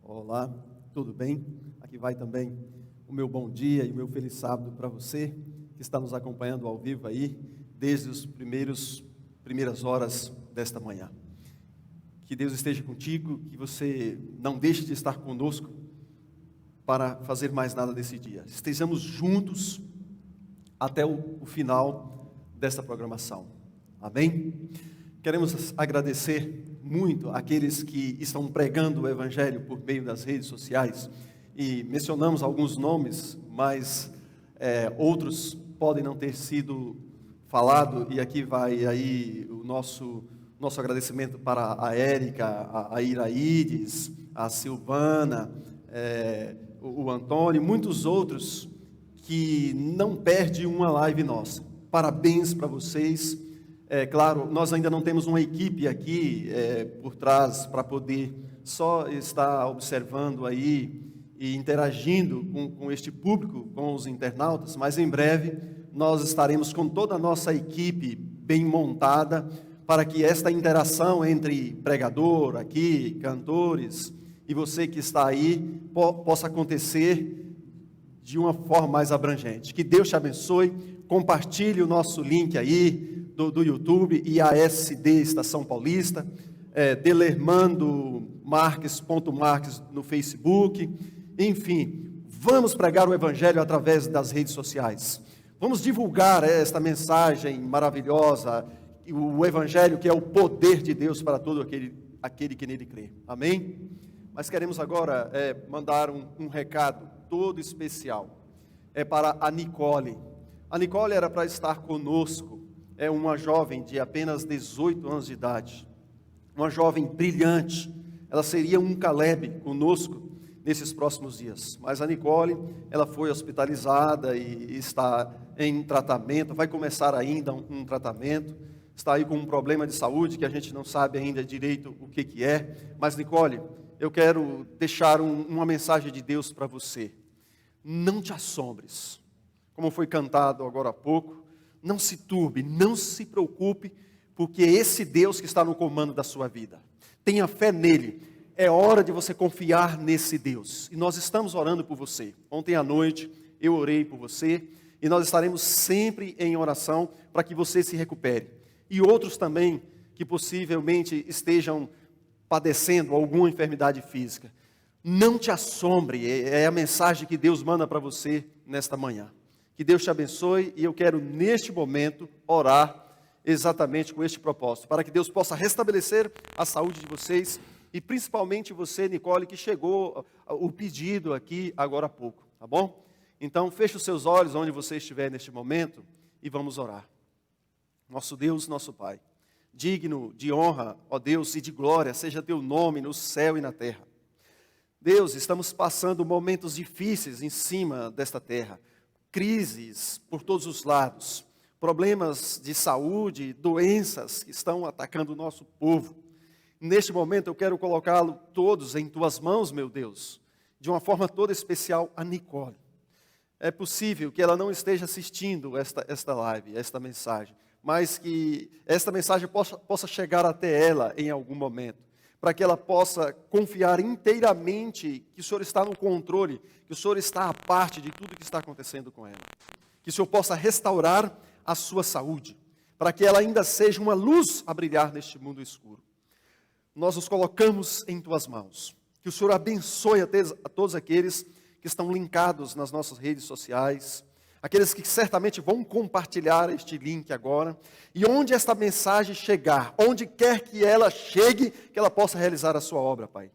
Olá, tudo bem? Aqui vai também o meu bom dia e o meu feliz sábado para você que está nos acompanhando ao vivo aí desde as primeiras horas desta manhã. Que Deus esteja contigo, que você não deixe de estar conosco para fazer mais nada desse dia. Estejamos juntos até o final desta programação. Amém? Queremos agradecer muito àqueles que estão pregando o Evangelho por meio das redes sociais. E mencionamos alguns nomes, mas outros podem não ter sido falado. E aqui vai aí o nosso agradecimento para a Érica, a Iraides, a Silvana, o Antônio, muitos outros que não perdem uma live nossa. Parabéns para vocês. Claro, nós ainda não temos uma equipe aqui por trás para poder só estar observando aí e interagindo com este público, com os internautas, mas em breve nós estaremos com toda a nossa equipe bem montada para que esta interação entre pregador aqui, cantores e você que está aí possa acontecer de uma forma mais abrangente. Que Deus te abençoe. Compartilhe o nosso link aí do YouTube, IASD Estação Paulista, Delermando Marques no Facebook, enfim, vamos pregar o Evangelho através das redes sociais, vamos divulgar esta mensagem maravilhosa, o Evangelho que é o poder de Deus para todo aquele que nele crê, amém? Mas queremos agora mandar um recado todo especial, para a Nicole. A Nicole era para estar conosco, é uma jovem de apenas 18 anos de idade, uma jovem brilhante, ela seria um Caleb conosco nesses próximos dias, mas a Nicole, ela foi hospitalizada e está em tratamento, vai começar ainda um tratamento, está aí com um problema de saúde que a gente não sabe ainda direito o que é, mas Nicole, eu quero deixar uma mensagem de Deus para você, não te assombres, como foi cantado agora há pouco, não se turbe, não se preocupe, porque é esse Deus que está no comando da sua vida. Tenha fé nele. É hora de você confiar nesse Deus. E nós estamos orando por você. Ontem à noite eu orei por você e nós estaremos sempre em oração para que você se recupere. E outros também que possivelmente estejam padecendo alguma enfermidade física. Não te assombre, é a mensagem que Deus manda para você nesta manhã. Que Deus te abençoe e eu quero neste momento orar exatamente com este propósito, para que Deus possa restabelecer a saúde de vocês e principalmente você, Nicole, que chegou o pedido aqui agora há pouco, tá bom? Então feche os seus olhos onde você estiver neste momento e vamos orar. Nosso Deus, nosso Pai, digno de honra, ó Deus, e de glória, seja teu nome no céu e na terra. Deus, estamos passando momentos difíceis em cima desta terra, crises por todos os lados, problemas de saúde, doenças que estão atacando o nosso povo. Neste momento eu quero colocá-lo todos em tuas mãos, meu Deus, de uma forma toda especial a Nicole. É possível que ela não esteja assistindo esta live, esta mensagem, mas que esta mensagem possa chegar até ela em algum momento, para que ela possa confiar inteiramente que o Senhor está no controle, que o Senhor está à parte de tudo que está acontecendo com ela. Que o Senhor possa restaurar a sua saúde, para que ela ainda seja uma luz a brilhar neste mundo escuro. Nós nos colocamos em tuas mãos. Que o Senhor abençoe a todos aqueles que estão linkados nas nossas redes sociais, aqueles que certamente vão compartilhar este link agora, e onde esta mensagem chegar, onde quer que ela chegue, que ela possa realizar a sua obra, Pai.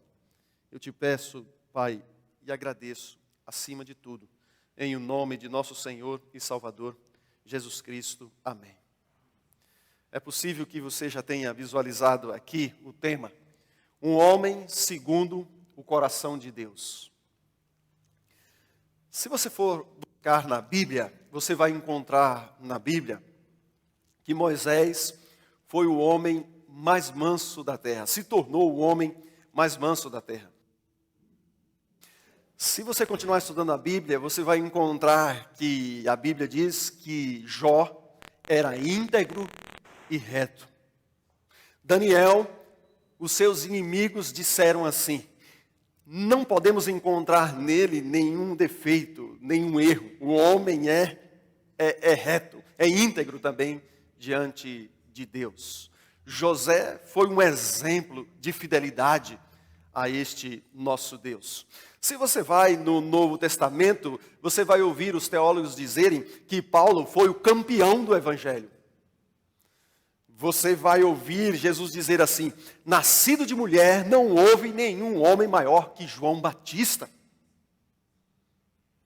Eu te peço, Pai, e agradeço, acima de tudo, em o nome de nosso Senhor e Salvador, Jesus Cristo. Amém. É possível que você já tenha visualizado aqui o tema, um homem segundo o coração de Deus. Se você for buscar na Bíblia, você vai encontrar na Bíblia que Moisés foi o homem mais manso da terra, se tornou o homem mais manso da terra. Se você continuar estudando a Bíblia, você vai encontrar que a Bíblia diz que Jó era íntegro e reto. Daniel, os seus inimigos disseram assim: não podemos encontrar nele nenhum defeito, nenhum erro. O homem é reto, é íntegro também diante de Deus. José foi um exemplo de fidelidade a este nosso Deus. Se você vai no Novo Testamento, você vai ouvir os teólogos dizerem que Paulo foi o campeão do Evangelho. Você vai ouvir Jesus dizer assim: nascido de mulher, não houve nenhum homem maior que João Batista.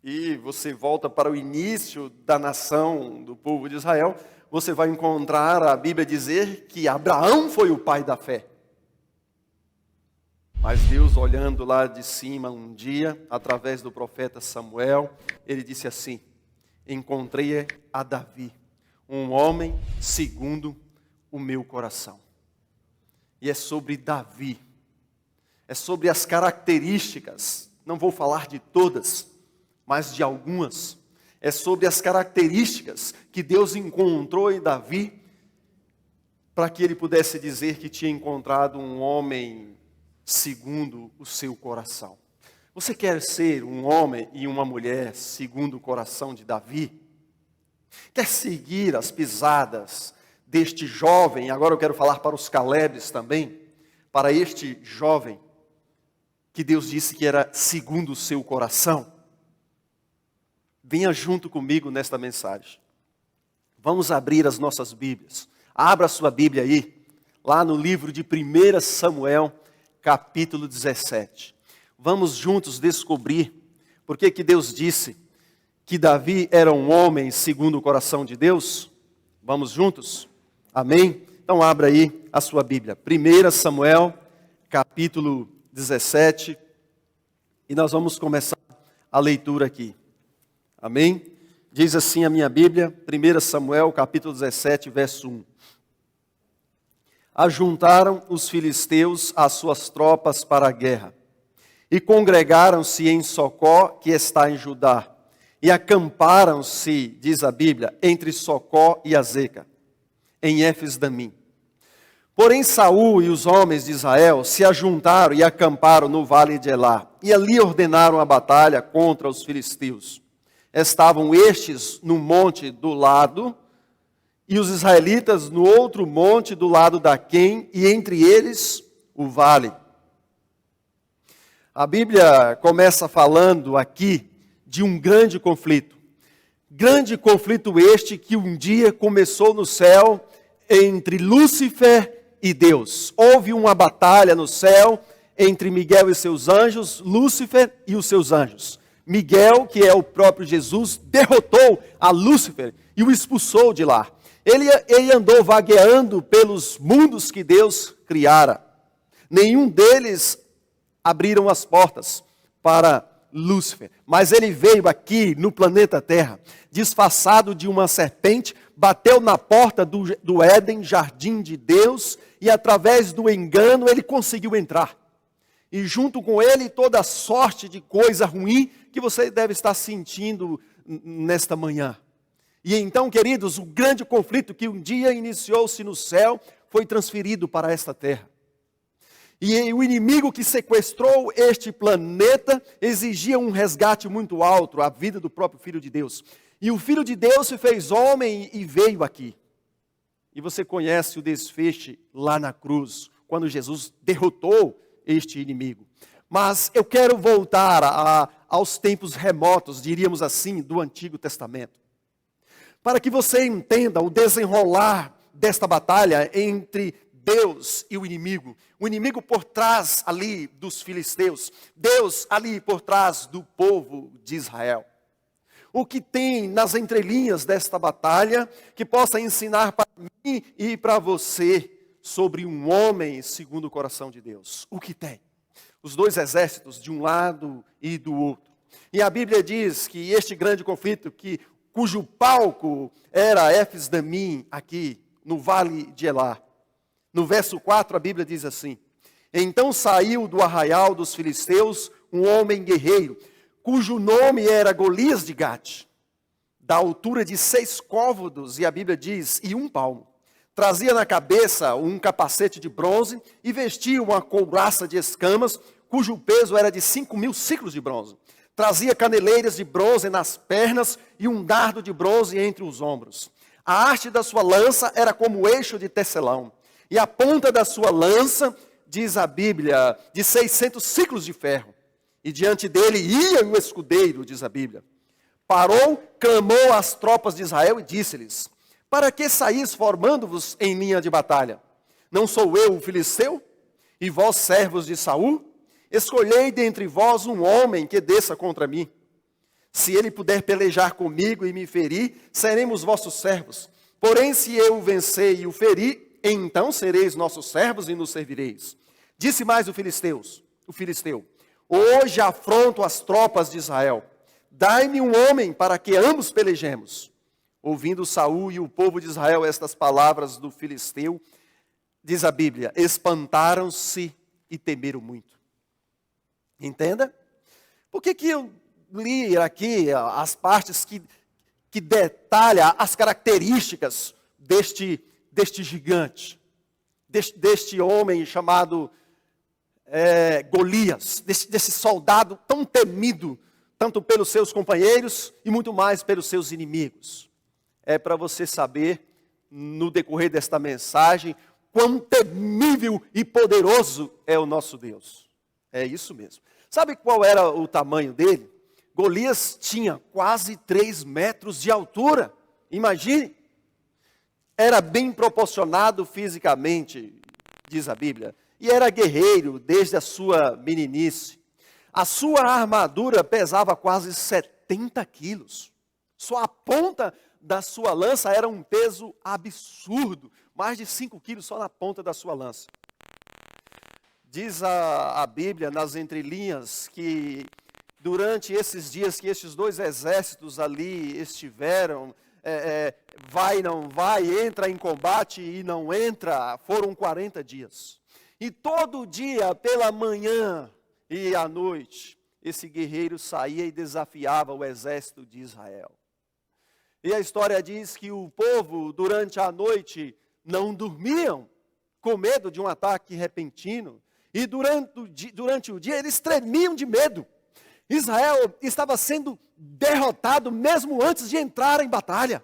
E você volta para o início da nação do povo de Israel, você vai encontrar a Bíblia dizer que Abraão foi o pai da fé. Mas Deus, olhando lá de cima um dia, através do profeta Samuel, ele disse assim: encontrei a Davi, um homem segundo o meu coração. E é sobre Davi, é sobre as características, não vou falar de todas, mas de algumas. É sobre as características que Deus encontrou em Davi, para que ele pudesse dizer que tinha encontrado um homem segundo o seu coração. Você quer ser um homem e uma mulher segundo o coração de Davi? Quer seguir as pisadas deste jovem? Agora eu quero falar para os Calebes também, para este jovem que Deus disse que era segundo o seu coração. Venha junto comigo nesta mensagem. Vamos abrir as nossas Bíblias. Abra a sua Bíblia aí, lá no livro de 1 Samuel, capítulo 17. Vamos juntos descobrir por que Deus disse que Davi era um homem segundo o coração de Deus. Vamos juntos? Amém? Então abra aí a sua Bíblia. 1 Samuel, capítulo 17. E nós vamos começar a leitura aqui. Amém? Diz assim a minha Bíblia, 1 Samuel, capítulo 17, verso 1. Ajuntaram os filisteus as suas tropas para a guerra, e congregaram-se em Socó, que está em Judá, e acamparam-se, diz a Bíblia, entre Socó e Azeca, em Éfes-Damim. Porém Saul e os homens de Israel se ajuntaram e acamparam no vale de Elá, e ali ordenaram a batalha contra os filisteus. Estavam estes no monte do lado, e os israelitas no outro monte do lado da Quém, e entre eles o vale. A Bíblia começa falando aqui de um grande conflito. Grande conflito este que um dia começou no céu entre Lúcifer e Deus. Houve uma batalha no céu entre Miguel e seus anjos, Lúcifer e os seus anjos. Miguel, que é o próprio Jesus, derrotou a Lúcifer e o expulsou de lá. Ele andou vagueando pelos mundos que Deus criara. Nenhum deles abriram as portas para Lúcifer. Mas ele veio aqui no planeta Terra, disfarçado de uma serpente, bateu na porta do Éden, jardim de Deus, e através do engano ele conseguiu entrar. E junto com ele toda sorte de coisa ruim que você deve estar sentindo nesta manhã. E então, queridos, o grande conflito que um dia iniciou-se no céu foi transferido para esta terra. E o inimigo que sequestrou este planeta exigia um resgate muito alto, a vida do próprio Filho de Deus. E o Filho de Deus se fez homem e veio aqui. E você conhece o desfecho lá na cruz, quando Jesus derrotou este inimigo. Mas eu quero voltar aos tempos remotos, diríamos assim, do Antigo Testamento. Para que você entenda o desenrolar desta batalha entre Deus e o inimigo. O inimigo por trás ali dos filisteus. Deus ali por trás do povo de Israel. O que tem nas entrelinhas desta batalha que possa ensinar para mim e para você sobre um homem segundo o coração de Deus? O que tem? Os dois exércitos de um lado e do outro. E a Bíblia diz que este grande conflito, cujo palco era Éfes-Damim, aqui no vale de Elá. No verso 4 a Bíblia diz assim: então saiu do arraial dos filisteus um homem guerreiro, cujo nome era Golias de Gate, da altura de 6 côvados, e a Bíblia diz, e 1 palmo. Trazia na cabeça um capacete de bronze e vestia uma couraça de escamas, cujo peso era de 5.000 ciclos de bronze. Trazia caneleiras de bronze nas pernas e um dardo de bronze entre os ombros. A haste da sua lança era como o eixo de tecelão. E a ponta da sua lança, diz a Bíblia, de 600 ciclos de ferro. E diante dele ia o escudeiro, diz a Bíblia. Parou, clamou às tropas de Israel e disse-lhes: para que saís formando-vos em linha de batalha? Não sou eu o filisteu? E vós servos de Saul? Escolhei dentre vós um homem que desça contra mim. Se ele puder pelejar comigo e me ferir, seremos vossos servos. Porém, se eu o vencer e o ferir, então sereis nossos servos e nos servireis. Disse mais o filisteu: hoje afronto as tropas de Israel. Dai-me um homem para que ambos pelejemos. Ouvindo Saul e o povo de Israel estas palavras do filisteu, diz a Bíblia, espantaram-se e temeram muito. Entenda? Por que eu li aqui as partes que detalha as características deste gigante, deste homem chamado Golias, desse soldado tão temido, tanto pelos seus companheiros e muito mais pelos seus inimigos. É para você saber, no decorrer desta mensagem, quão temível e poderoso é o nosso Deus. É isso mesmo. Sabe qual era o tamanho dele? Golias tinha quase 3 metros de altura. Imagine. Era bem proporcionado fisicamente, diz a Bíblia. E era guerreiro desde a sua meninice. A sua armadura pesava quase 70 quilos. Só a ponta da sua lança era um peso absurdo. Mais de 5 quilos só na ponta da sua lança. Diz a Bíblia, nas entrelinhas, que durante esses dias que estes dois exércitos ali estiveram, vai, não vai, entra em combate e não entra, foram 40 dias. E todo dia, pela manhã e à noite, esse guerreiro saía e desafiava o exército de Israel. E a história diz que o povo, durante a noite, não dormiam, com medo de um ataque repentino. E durante o dia, eles tremiam de medo. Israel estava sendo derrotado mesmo antes de entrar em batalha.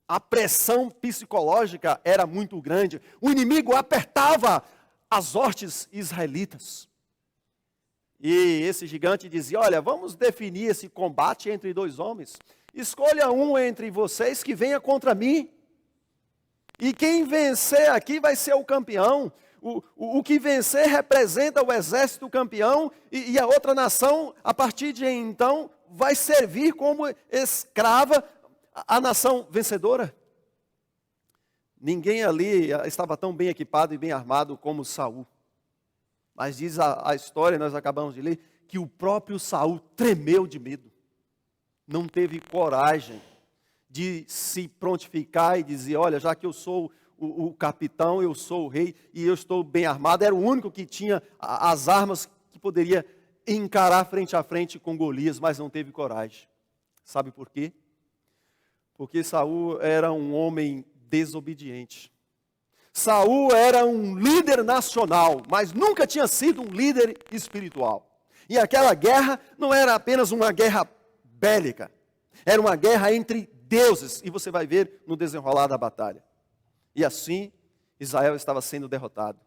A pressão psicológica era muito grande. O inimigo apertava as hostes israelitas. E esse gigante dizia, olha, vamos definir esse combate entre 2 homens. Escolha um entre vocês que venha contra mim. E quem vencer aqui vai ser o campeão. O que vencer representa o exército campeão. E a outra nação, a partir de então, vai servir como escrava a nação vencedora. Ninguém ali estava tão bem equipado e bem armado como Saul. Mas diz a história, nós acabamos de ler, que o próprio Saul tremeu de medo. Não teve coragem de se prontificar e dizer, olha, já que eu sou o capitão, eu sou o rei e eu estou bem armado. Era o único que tinha as armas que poderia encarar frente a frente com Golias, mas não teve coragem. Sabe por quê? Porque Saul era um homem desobediente. Saul era um líder nacional, mas nunca tinha sido um líder espiritual. E aquela guerra não era apenas uma guerra bélica. Era uma guerra entre deuses. E você vai ver no desenrolar da batalha. E assim, Israel estava sendo derrotado.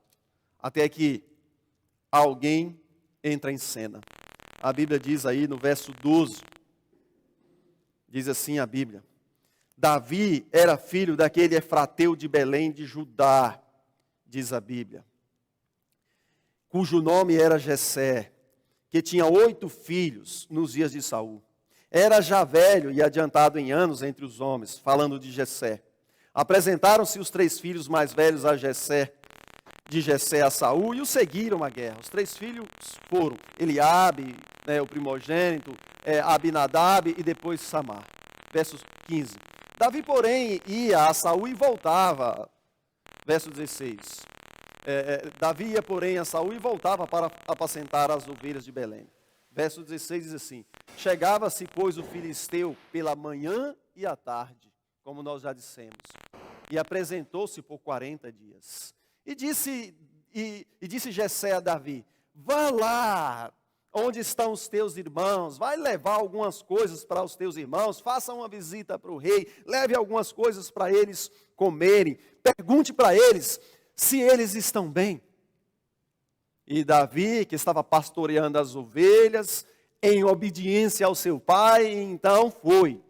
Até que alguém entra em cena. A Bíblia diz aí no verso 12. Diz assim a Bíblia. Davi era filho daquele Efrateu de Belém de Judá, diz a Bíblia. Cujo nome era Jessé, que tinha 8 filhos nos dias de Saul. Era já velho e adiantado em anos entre os homens, falando de Jessé. Apresentaram-se os 3 filhos mais velhos de Jessé a Saul e o seguiram à guerra. Os 3 filhos foram Eliabe, o primogênito, Abinadab e depois Samar. Verso 15. Davi, porém, ia a Saul e voltava. Verso 16. Davi ia, porém, a Saul e voltava para apacentar as ovelhas de Belém. Verso 16 diz assim, chegava-se, pois, o filisteu pela manhã e à tarde, como nós já dissemos. e apresentou-se por 40 dias. E disse Jessé a Davi: vá lá onde estão os teus irmãos, vai levar algumas coisas para os teus irmãos, faça uma visita para o rei, leve algumas coisas para eles comerem, pergunte para eles se eles estão bem. E Davi, que estava pastoreando as ovelhas, em obediência ao seu pai, então foi.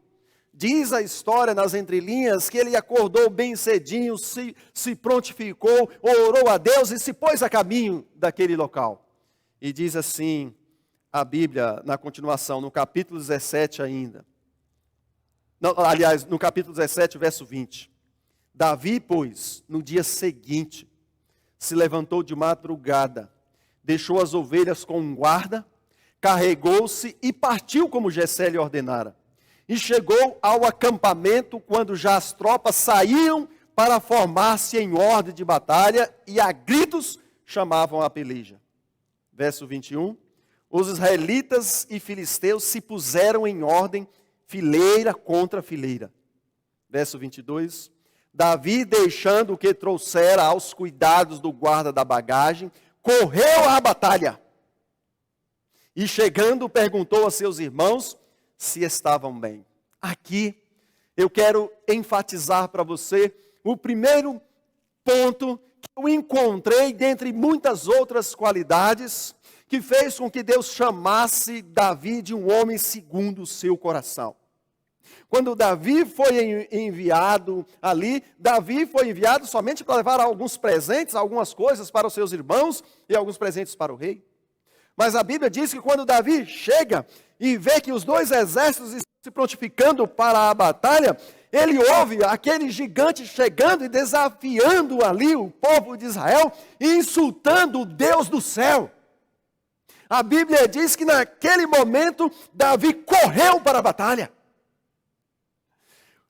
Diz a história nas entrelinhas que ele acordou bem cedinho, se prontificou, orou a Deus e se pôs a caminho daquele local. E diz assim a Bíblia na continuação, no capítulo 17 ainda. Não, aliás, no capítulo 17, verso 20. Davi, pois, no dia seguinte, se levantou de madrugada, deixou as ovelhas com um guarda, carregou-se e partiu como Jessé lhe ordenara. E chegou ao acampamento quando já as tropas saíam para formar-se em ordem de batalha e a gritos chamavam a peleja. Verso 21. Os israelitas e filisteus se puseram em ordem, fileira contra fileira. Verso 22. Davi, deixando o que trouxera aos cuidados do guarda da bagagem, correu à batalha. E chegando, perguntou a seus irmãos se estavam bem. Aqui, eu quero enfatizar para você o primeiro ponto que eu encontrei, dentre muitas outras qualidades, que fez com que Deus chamasse Davi de um homem segundo o seu coração. Quando Davi foi enviado ali, Davi foi enviado somente para levar alguns presentes, algumas coisas para os seus irmãos e alguns presentes para o rei. Mas a Bíblia diz que quando Davi chega e vê que os dois exércitos estão se prontificando para a batalha, ele ouve aquele gigante chegando e desafiando ali o povo de Israel e insultando o Deus do céu. A Bíblia diz que naquele momento Davi correu para a batalha.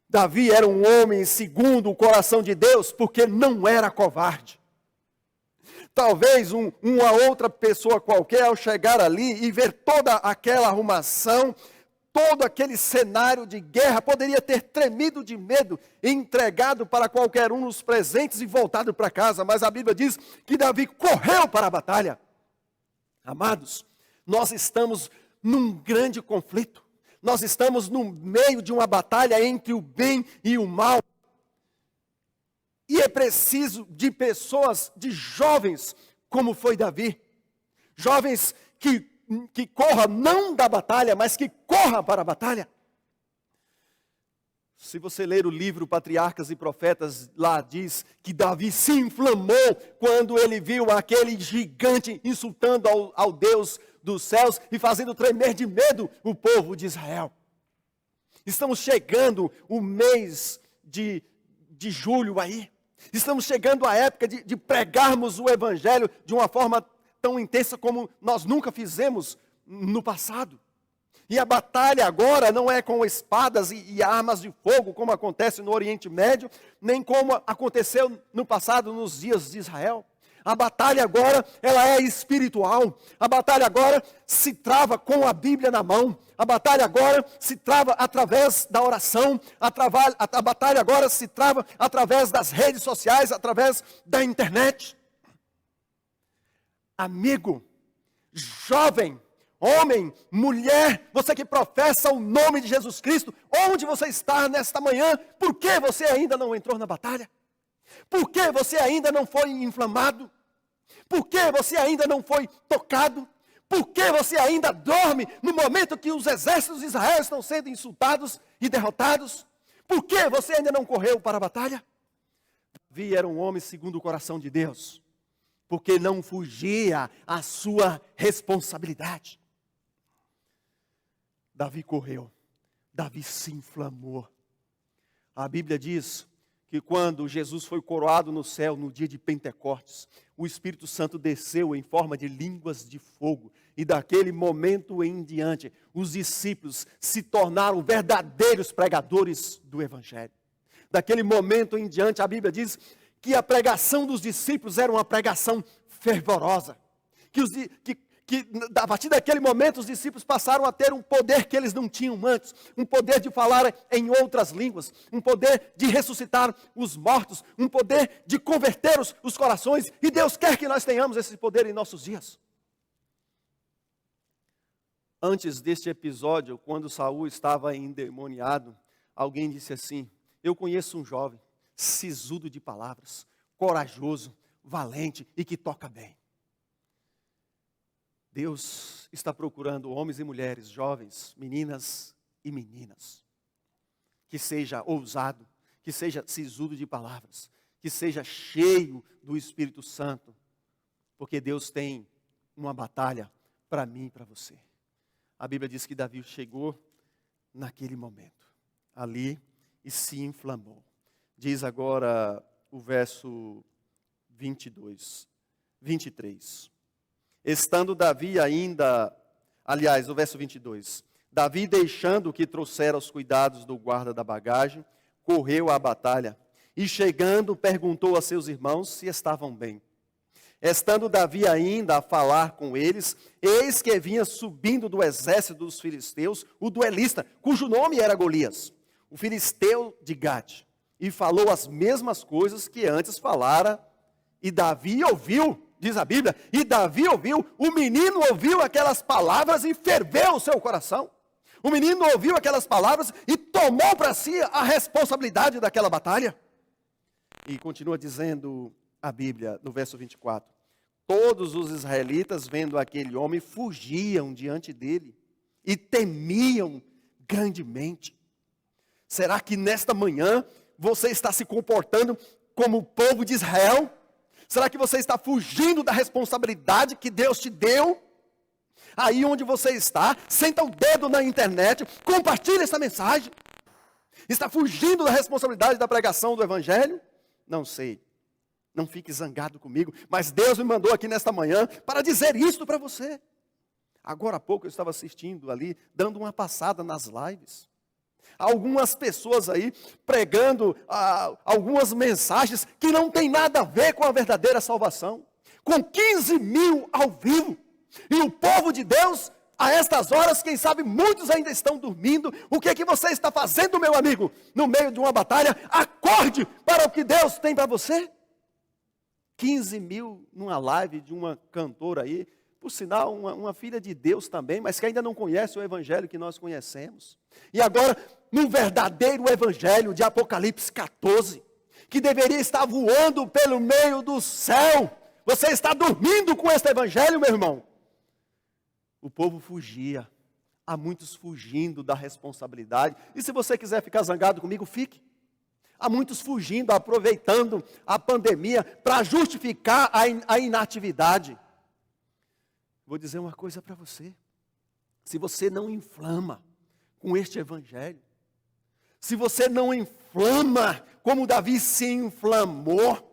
Davi era um homem segundo o coração de Deus, porque não era covarde. Talvez uma outra pessoa qualquer, ao chegar ali e ver toda aquela arrumação, todo aquele cenário de guerra, poderia ter tremido de medo, entregado para qualquer um os presentes e voltado para casa. Mas a Bíblia diz que Davi correu para a batalha. Amados, nós estamos num grande conflito. Nós estamos no meio de uma batalha entre o bem e o mal. E é preciso de pessoas, de jovens, como foi Davi. Jovens que corram não da batalha, mas que corram para a batalha. Se você ler o livro Patriarcas e Profetas, lá diz que Davi se inflamou quando ele viu aquele gigante insultando ao Deus dos céus e fazendo tremer de medo o povo de Israel. Estamos chegando o mês de julho aí. Estamos chegando à época de pregarmos o Evangelho de uma forma tão intensa como nós nunca fizemos no passado. E a batalha agora não é com espadas e armas de fogo, como acontece no Oriente Médio, nem como aconteceu no passado nos dias de Israel. A batalha agora, ela é espiritual. A batalha agora se trava com a Bíblia na mão. A batalha agora se trava através da oração. A batalha agora se trava através das redes sociais, através da internet. Amigo, jovem, homem, mulher, você que professa o nome de Jesus Cristo, onde você está nesta manhã? Por que você ainda não entrou na batalha? Por que você ainda não foi inflamado? Por que você ainda não foi tocado? Por que você ainda dorme no momento que os exércitos de Israel estão sendo insultados e derrotados? Por que você ainda não correu para a batalha? Davi era um homem segundo o coração de Deus, porque não fugia à sua responsabilidade. Davi correu, Davi se inflamou. A Bíblia diz que quando Jesus foi coroado no céu, no dia de Pentecostes, o Espírito Santo desceu em forma de línguas de fogo. E daquele momento em diante, os discípulos se tornaram verdadeiros pregadores do Evangelho. Daquele momento em diante, a Bíblia diz que a pregação dos discípulos era uma pregação fervorosa. a partir daquele momento os discípulos passaram a ter um poder que eles não tinham antes, um poder de falar em outras línguas, um poder de ressuscitar os mortos, um poder de converter os corações, e Deus quer que nós tenhamos esse poder em nossos dias. Antes deste episódio, quando Saul estava endemoniado, alguém disse assim: eu conheço um jovem, sisudo de palavras, corajoso, valente e que toca bem. Deus está procurando homens e mulheres, jovens, meninas e meninas, que seja ousado, que seja sisudo de palavras, que seja cheio do Espírito Santo, porque Deus tem uma batalha para mim e para você. A Bíblia diz que Davi chegou naquele momento, ali, e se inflamou. Diz agora o verso 23. Estando Davi ainda, aliás, o verso 22. Davi, deixando que trouxera os cuidados do guarda da bagagem, correu à batalha, e chegando, perguntou a seus irmãos se estavam bem. Estando Davi ainda a falar com eles, eis que vinha subindo do exército dos filisteus o duelista, cujo nome era Golias, o filisteu de Gate, e falou as mesmas coisas que antes falara, e Davi ouviu, diz a Bíblia, e Davi ouviu, o menino ouviu aquelas palavras e ferveu o seu coração. O menino ouviu aquelas palavras e tomou para si a responsabilidade daquela batalha. E continua dizendo a Bíblia, no verso 24, todos os israelitas, vendo aquele homem, fugiam diante dele e temiam grandemente. Será que nesta manhã você está se comportando como o povo de Israel? Será que você está fugindo da responsabilidade que Deus te deu? Aí onde você está, senta o dedo na internet, compartilha essa mensagem. Está fugindo da responsabilidade da pregação do Evangelho? Não sei. Não fique zangado comigo, mas Deus me mandou aqui nesta manhã para dizer isto para você. Agora há pouco eu estava assistindo ali, dando uma passada nas lives. Algumas pessoas aí pregando algumas mensagens que não tem nada a ver com a verdadeira salvação. Com 15 mil ao vivo. E o povo de Deus, a estas horas, quem sabe muitos ainda estão dormindo. O que é que você está fazendo, meu amigo? No meio de uma batalha, acorde para o que Deus tem para você. 15 mil numa live de uma cantora aí, por sinal, uma filha de Deus também, mas que ainda não conhece o evangelho que nós conhecemos. E agora, no verdadeiro evangelho de Apocalipse 14, que deveria estar voando pelo meio do céu, você está dormindo com este evangelho, meu irmão? O povo fugia, há muitos fugindo da responsabilidade, e se você quiser ficar zangado comigo, fique. Há muitos fugindo, aproveitando a pandemia para justificar a inatividade. Vou dizer uma coisa para você. Se você não inflama com este evangelho, se você não inflama como Davi se inflamou,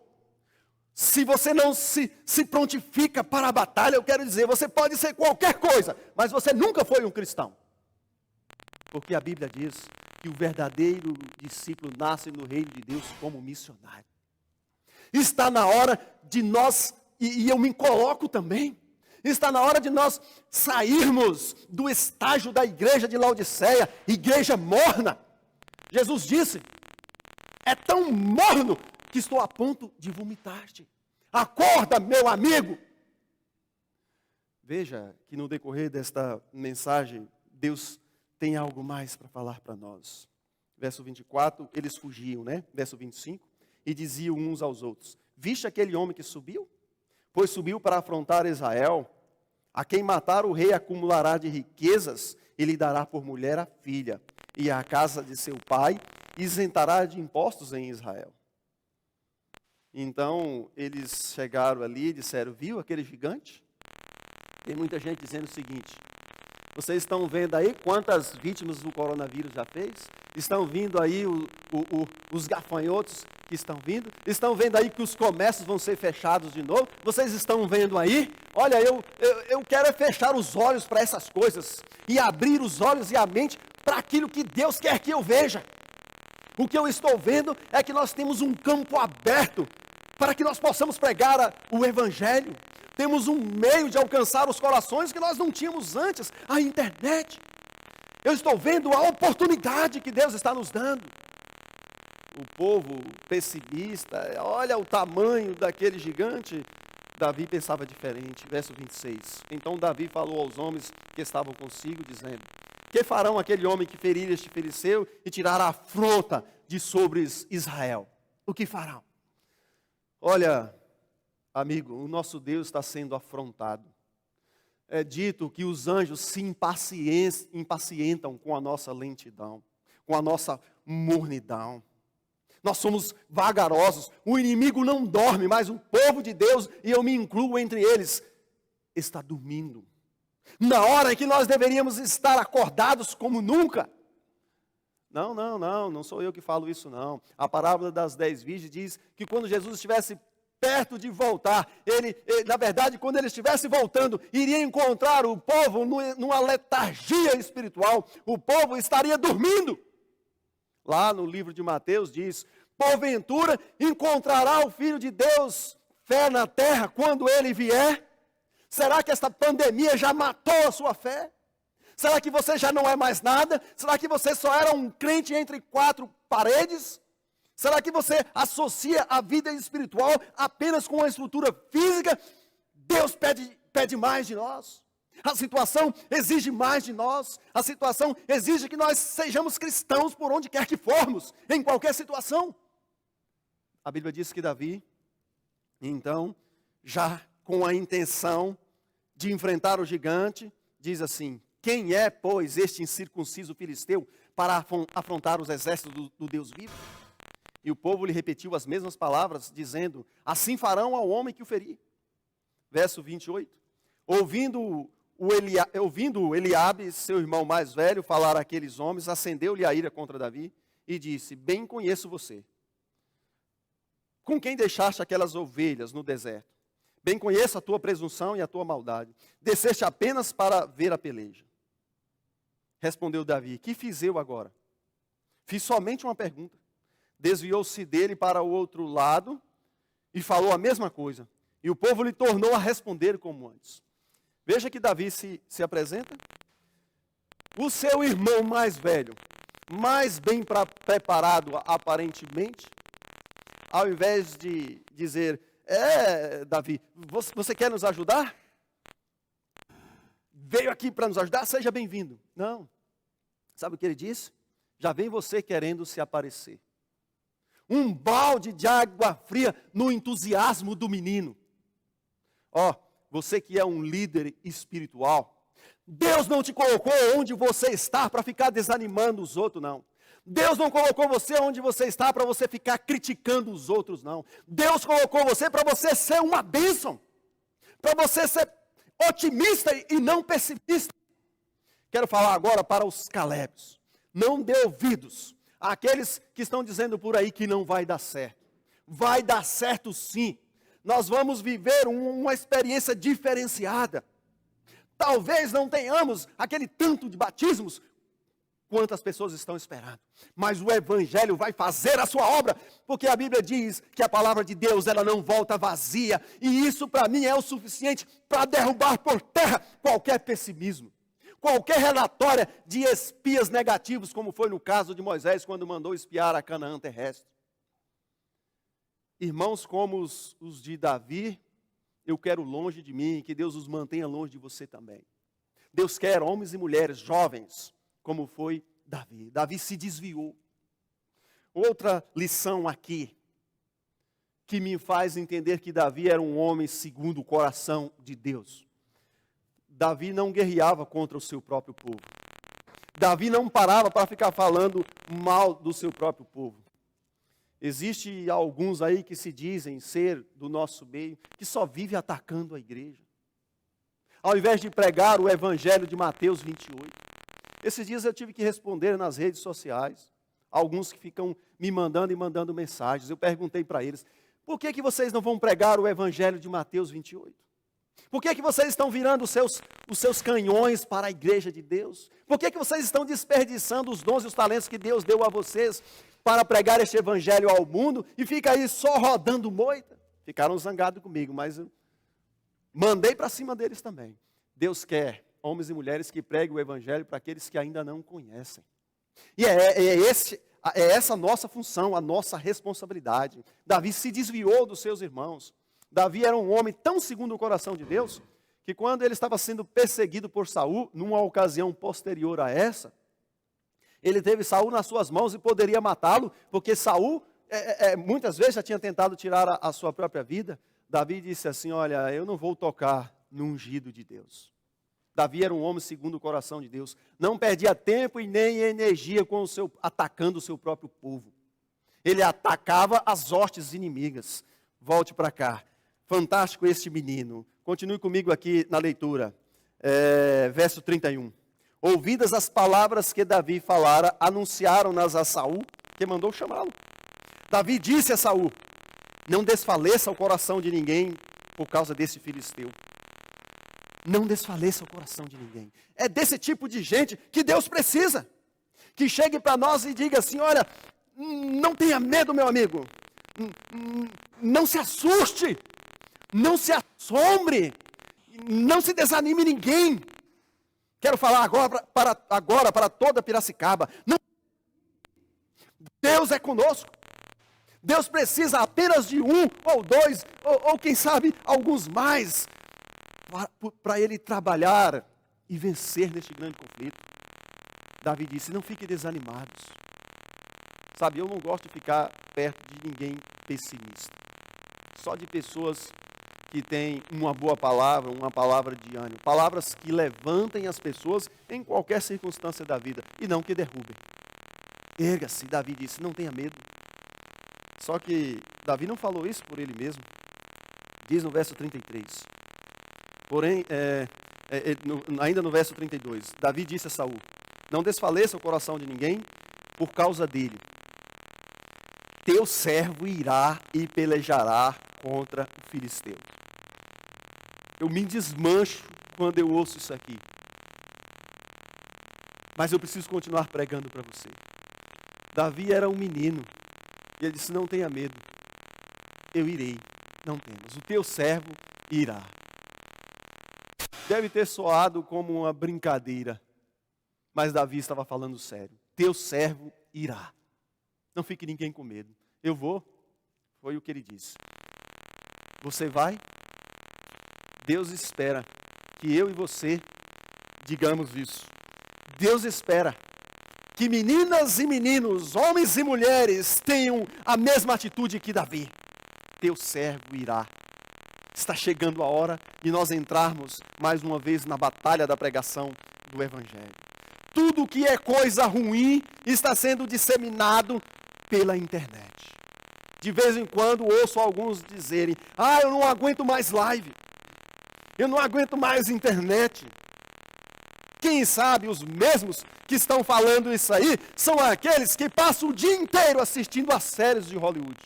se você não se prontifica para a batalha, eu quero dizer, você pode ser qualquer coisa, mas você nunca foi um cristão. Porque a Bíblia diz que o verdadeiro discípulo nasce no reino de Deus como missionário. Está na hora de nós, e eu me coloco também, está na hora de nós sairmos do estágio da igreja de Laodiceia, igreja morna. Jesus disse, é tão morno que estou a ponto de vomitar-te. Acorda, meu amigo. Veja que no decorrer desta mensagem, Deus tem algo mais para falar para nós. Verso 24, eles fugiam, né? Verso 25, e diziam uns aos outros, viste aquele homem que subiu? Pois subiu para afrontar Israel. A quem matar o rei acumulará de riquezas, e lhe dará por mulher a filha, e a casa de seu pai isentará de impostos em Israel. Então, eles chegaram ali e disseram, viu aquele gigante? Tem muita gente dizendo o seguinte, vocês estão vendo aí quantas vítimas do coronavírus já fez? Estão vindo aí os gafanhotos que estão vindo? Estão vendo aí que os comércios vão ser fechados de novo? Vocês estão vendo aí? Olha, eu quero é fechar os olhos para essas coisas e abrir os olhos e a mente para aquilo que Deus quer que eu veja. O que eu estou vendo é que nós temos um campo aberto para que nós possamos pregar o Evangelho. temos um meio de alcançar os corações que nós não tínhamos antes, a internet. Eu estou vendo a oportunidade que Deus está nos dando. O povo pessimista, olha o tamanho daquele gigante. Davi pensava diferente, verso 26. Então Davi falou aos homens que estavam consigo, dizendo: que farão aquele homem que ferir este filisteu e tirar a afronta de sobre Israel? O que farão? Olha, amigo, o nosso Deus está sendo afrontado. É dito que os anjos se impacientam com a nossa lentidão, com a nossa mornidão. Nós somos vagarosos, o inimigo não dorme, mas o povo de Deus, e eu me incluo entre eles, está dormindo. Na hora em que nós deveríamos estar acordados como nunca. Não sou eu que falo isso não. A parábola das 10 virgens diz que quando Jesus estivesse perto de voltar, na verdade, quando ele estivesse voltando, iria encontrar o povo numa letargia espiritual, o povo estaria dormindo. Lá no livro de Mateus diz: porventura encontrará o Filho de Deus fé na terra quando ele vier? Será que esta pandemia já matou a sua fé? Será que você já não é mais nada? Será que você só era um crente entre quatro paredes? Será que você associa a vida espiritual apenas com a estrutura física? Deus pede mais de nós. A situação exige mais de nós. A situação exige que nós sejamos cristãos por onde quer que formos, em qualquer situação. A Bíblia diz que Davi, então, já com a intenção de enfrentar o gigante, diz assim: quem é, pois, este incircunciso filisteu para afrontar os exércitos do Deus vivo? E o povo lhe repetiu as mesmas palavras, dizendo: assim farão ao homem que o ferir. Verso 28. Ouvindo Eliabe, seu irmão mais velho, falar àqueles homens, acendeu-lhe a ira contra Davi e disse: bem conheço você. Com quem deixaste aquelas ovelhas no deserto? Bem conheço a tua presunção e a tua maldade. Desceste apenas para ver a peleja. Respondeu Davi: que fiz eu agora? Fiz somente uma pergunta. Desviou-se dele para o outro lado e falou a mesma coisa. E o povo lhe tornou a responder como antes. Veja que Davi se apresenta. O seu irmão mais velho, mais bem preparado aparentemente, ao invés de dizer: Davi, você quer nos ajudar? Veio aqui para nos ajudar? Seja bem-vindo. Não. Sabe o que ele disse? Já vem você querendo se aparecer. Um balde de água fria no entusiasmo do menino. Você que é um líder espiritual, Deus não te colocou onde você está para ficar desanimando os outros, não. Deus não colocou você onde você está para você ficar criticando os outros, não. Deus colocou você para você ser uma bênção, para você ser otimista e não pessimista. Quero falar agora para os Calebs. Não dê ouvidos àqueles que estão dizendo por aí que não vai dar certo. Vai dar certo sim. Nós vamos viver uma experiência diferenciada. Talvez não tenhamos aquele tanto de batismos quantas pessoas estão esperando. Mas o Evangelho vai fazer a sua obra, porque a Bíblia diz que a palavra de Deus ela não volta vazia. E isso para mim é o suficiente para derrubar por terra qualquer pessimismo. Qualquer relatória de espias negativos, como foi no caso de Moisés, quando mandou espiar a Canaã terrestre. Irmãos como os de Davi, eu quero longe de mim, que Deus os mantenha longe de você também. Deus quer homens e mulheres jovens, como foi Davi. Davi se desviou. Outra lição aqui, que me faz entender que Davi era um homem segundo o coração de Deus. Davi não guerreava contra o seu próprio povo. Davi não parava para ficar falando mal do seu próprio povo. Existe alguns aí que se dizem ser do nosso meio, que só vive atacando a igreja. Ao invés de pregar o evangelho de Mateus 28. Esses dias eu tive que responder nas redes sociais. Alguns que ficam me mandando e mandando mensagens. Eu perguntei para eles: por que vocês não vão pregar o evangelho de Mateus 28? Por que vocês estão virando os seus canhões para a igreja de Deus? Por que vocês estão desperdiçando os dons e os talentos que Deus deu a vocês para pregar este evangelho ao mundo e fica aí só rodando moita? Ficaram zangados comigo, mas Mandei para cima deles também. Deus quer homens e mulheres que preguem o evangelho para aqueles que ainda não conhecem. E é essa a nossa função, a nossa responsabilidade. Davi se desviou dos seus irmãos. Davi era um homem tão segundo o coração de Deus, que quando ele estava sendo perseguido por Saul, numa ocasião posterior a essa, ele teve Saul nas suas mãos e poderia matá-lo, porque Saul muitas vezes já tinha tentado tirar a sua própria vida. Davi disse assim: olha, eu não vou tocar no ungido de Deus. Davi era um homem segundo o coração de Deus. Não perdia tempo e nem energia atacando o seu próprio povo. Ele atacava as hostes inimigas. Volte para cá. Fantástico este menino. Continue comigo aqui na leitura. Verso 31. Ouvidas as palavras que Davi falara, anunciaram-nas a Saul, que mandou chamá-lo. Davi disse a Saul: não desfaleça o coração de ninguém por causa desse filisteu. Não desfaleça o coração de ninguém. É desse tipo de gente que Deus precisa. Que chegue para nós e diga assim: olha, não tenha medo, meu amigo. Não se assuste. Não se assombre. Não se desanime ninguém. Quero falar agora para toda Piracicaba. Não. Deus é conosco. Deus precisa apenas de um ou dois, ou quem sabe alguns mais, para ele trabalhar e vencer neste grande conflito. Davi disse: não fiquem desanimados. Sabe, eu não gosto de ficar perto de ninguém pessimista. Só de pessoas que têm uma boa palavra, uma palavra de ânimo. Palavras que levantem as pessoas em qualquer circunstância da vida e não que derrubem. Erga-se, Davi disse: não tenha medo. Só que Davi não falou isso por ele mesmo. Diz no verso 33. Porém, ainda no verso 32, Davi disse a Saul: não desfaleça o coração de ninguém por causa dele. Teu servo irá e pelejará contra o filisteu. Eu me desmancho quando eu ouço isso aqui. Mas eu preciso continuar pregando para você. Davi era um menino. E ele disse: não tenha medo. Eu irei. Não temas. O teu servo irá. Deve ter soado como uma brincadeira. Mas Davi estava falando sério. Teu servo irá. Não fique ninguém com medo. Eu vou. Foi o que ele disse. Você vai? Deus espera que eu e você digamos isso. Deus espera que meninas e meninos, homens e mulheres, tenham a mesma atitude que Davi. Teu servo irá. Está chegando a hora de nós entrarmos mais uma vez na batalha da pregação do Evangelho. Tudo que é coisa ruim está sendo disseminado pela internet. De vez em quando ouço alguns dizerem: eu não aguento mais live. Eu não aguento mais internet. Quem sabe os mesmos que estão falando isso aí são aqueles que passam o dia inteiro assistindo as séries de Hollywood.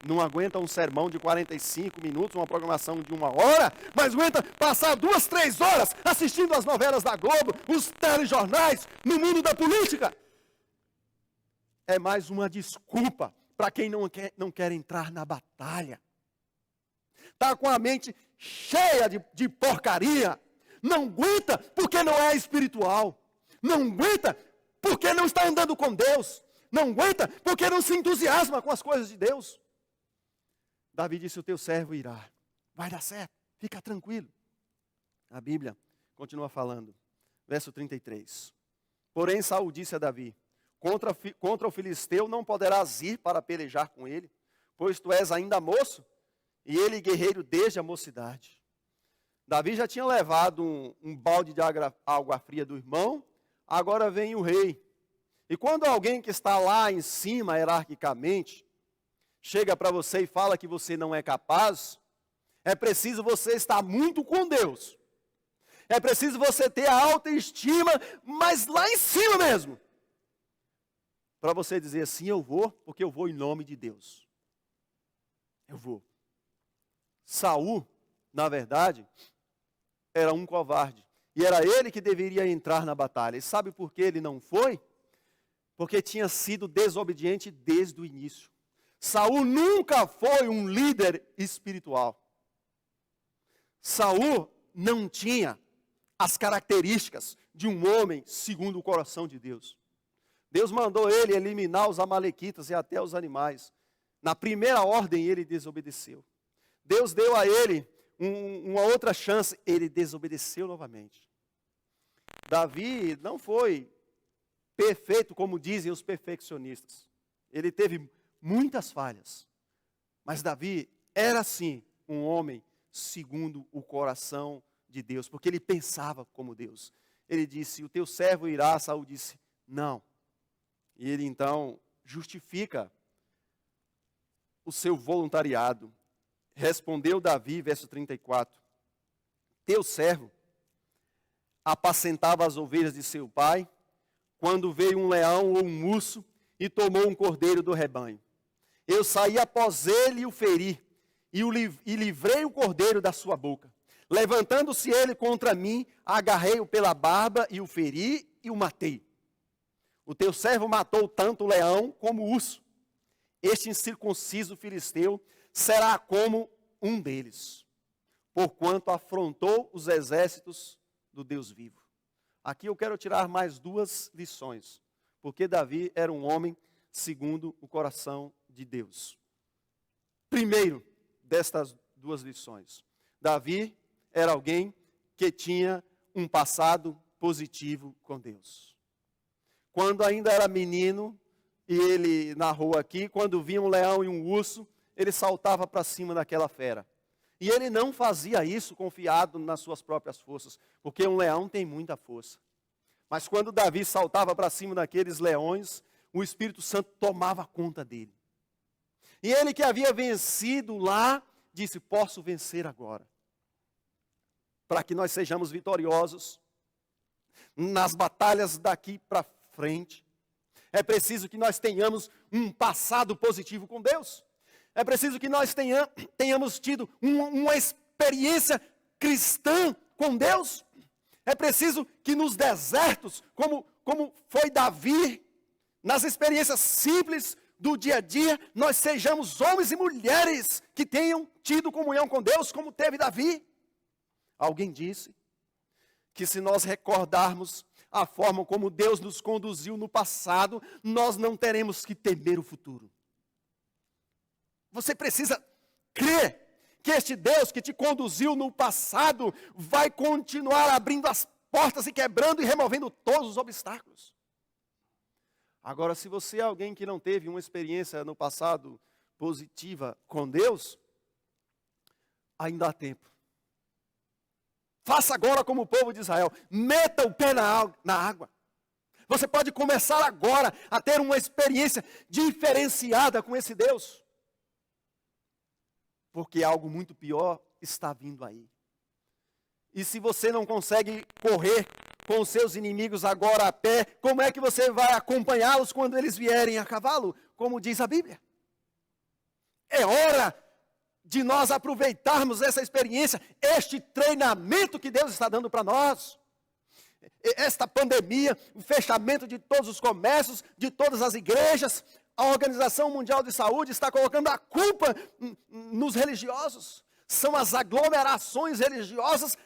Não aguentam um sermão de 45 minutos, uma programação de 1 hora, mas aguenta passar 2, 3 horas assistindo as novelas da Globo, os telejornais, no mundo da política. É mais uma desculpa para quem não quer entrar na batalha. Está com a mente cheia de porcaria. Não aguenta porque não é espiritual. Não aguenta porque não está andando com Deus. Não aguenta porque não se entusiasma com as coisas de Deus. Davi disse: o teu servo irá. Vai dar certo, fica tranquilo. A Bíblia continua falando. Verso 33. Porém Saul disse a Davi: contra o filisteu não poderás ir para pelejar com ele, pois tu és ainda moço, e ele guerreiro desde a mocidade. Davi já tinha levado um balde de água fria do irmão, agora vem o rei. E quando alguém que está lá em cima, hierarquicamente, chega para você e fala que você não é capaz, é preciso você estar muito com Deus. É preciso você ter a autoestima, mas lá em cima mesmo. Para você dizer assim: eu vou, porque eu vou em nome de Deus. Eu vou. Saul, na verdade, era um covarde. E era ele que deveria entrar na batalha. E sabe por que ele não foi? Porque tinha sido desobediente desde o início. Saul nunca foi um líder espiritual. Saul não tinha as características de um homem segundo o coração de Deus. Deus mandou ele eliminar os amalequitas e até os animais. Na primeira ordem ele desobedeceu. Deus deu a ele uma outra chance, ele desobedeceu novamente. Davi não foi perfeito como dizem os perfeccionistas. Ele teve muitas falhas. Mas Davi era sim um homem segundo o coração de Deus, porque ele pensava como Deus. Ele disse, o teu servo irá. Saul disse, não. E ele então justifica o seu voluntariado. Respondeu Davi, verso 34, teu servo apacentava as ovelhas de seu pai, quando veio um leão ou um urso e tomou um cordeiro do rebanho. Eu saí após ele e o feri, e livrei o cordeiro da sua boca. Levantando-se ele contra mim, agarrei-o pela barba e o feri e o matei. O teu servo matou tanto o leão como o urso. Este incircunciso filisteu será como um deles, porquanto afrontou os exércitos do Deus vivo. Aqui eu quero tirar mais duas lições, porque Davi era um homem segundo o coração de Deus. Primeiro destas duas lições, Davi era alguém que tinha um passado positivo com Deus. Quando ainda era menino, e ele narrou aqui, quando via um leão e um urso, ele saltava para cima daquela fera. E ele não fazia isso confiado nas suas próprias forças, porque um leão tem muita força. Mas quando Davi saltava para cima daqueles leões, o Espírito Santo tomava conta dele. E ele que havia vencido lá, disse, posso vencer agora. Para que nós sejamos vitoriosos nas batalhas daqui para frente, é preciso que nós tenhamos um passado positivo com Deus. É preciso que nós tenhamos tido uma experiência cristã com Deus. É preciso que nos desertos, como foi Davi, nas experiências simples do dia a dia, nós sejamos homens e mulheres que tenham tido comunhão com Deus, como teve Davi. Alguém disse que se nós recordarmos a forma como Deus nos conduziu no passado, nós não teremos que temer o futuro. Você precisa crer que este Deus que te conduziu no passado vai continuar abrindo as portas e quebrando e removendo todos os obstáculos. Agora, se você é alguém que não teve uma experiência no passado positiva com Deus, ainda há tempo. Faça agora como o povo de Israel, meta o pé na água. Você pode começar agora a ter uma experiência diferenciada com esse Deus. Porque algo muito pior está vindo aí. E se você não consegue correr com os seus inimigos agora a pé, como é que você vai acompanhá-los quando eles vierem a cavalo? Como diz a Bíblia. É hora de nós aproveitarmos essa experiência, este treinamento que Deus está dando para nós. Esta pandemia, o fechamento de todos os comércios, de todas as igrejas, a Organização Mundial de Saúde está colocando a culpa nos religiosos. São as aglomerações religiosas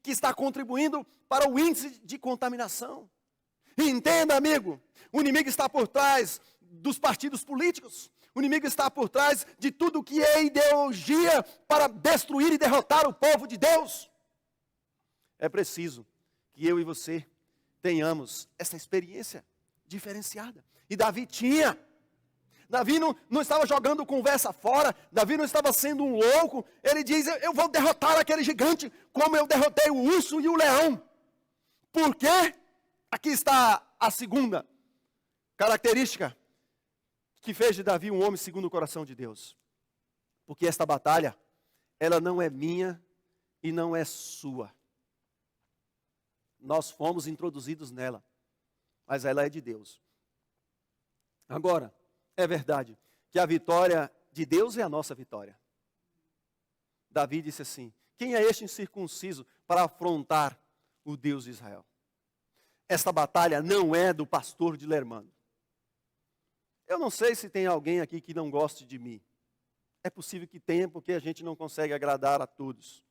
que está contribuindo para o índice de contaminação. E entenda, amigo, o inimigo está por trás dos partidos políticos. O inimigo está por trás de tudo que é ideologia para destruir e derrotar o povo de Deus. É preciso que eu e você tenhamos essa experiência diferenciada. E Davi tinha. Davi não estava jogando conversa fora, Davi não estava sendo um louco. Ele diz, eu vou derrotar aquele gigante, como eu derrotei o urso e o leão. Por quê? Aqui está a segunda característica que fez de Davi um homem segundo o coração de Deus. Porque esta batalha, ela não é minha e não é sua. Nós fomos introduzidos nela, mas ela é de Deus. Agora, é verdade que a vitória de Deus é a nossa vitória. Davi disse assim, quem é este incircunciso para afrontar o Deus de Israel? Esta batalha não é do pastor de Lermando. Eu não sei se tem alguém aqui que não goste de mim. É possível que tenha, porque a gente não consegue agradar a todos.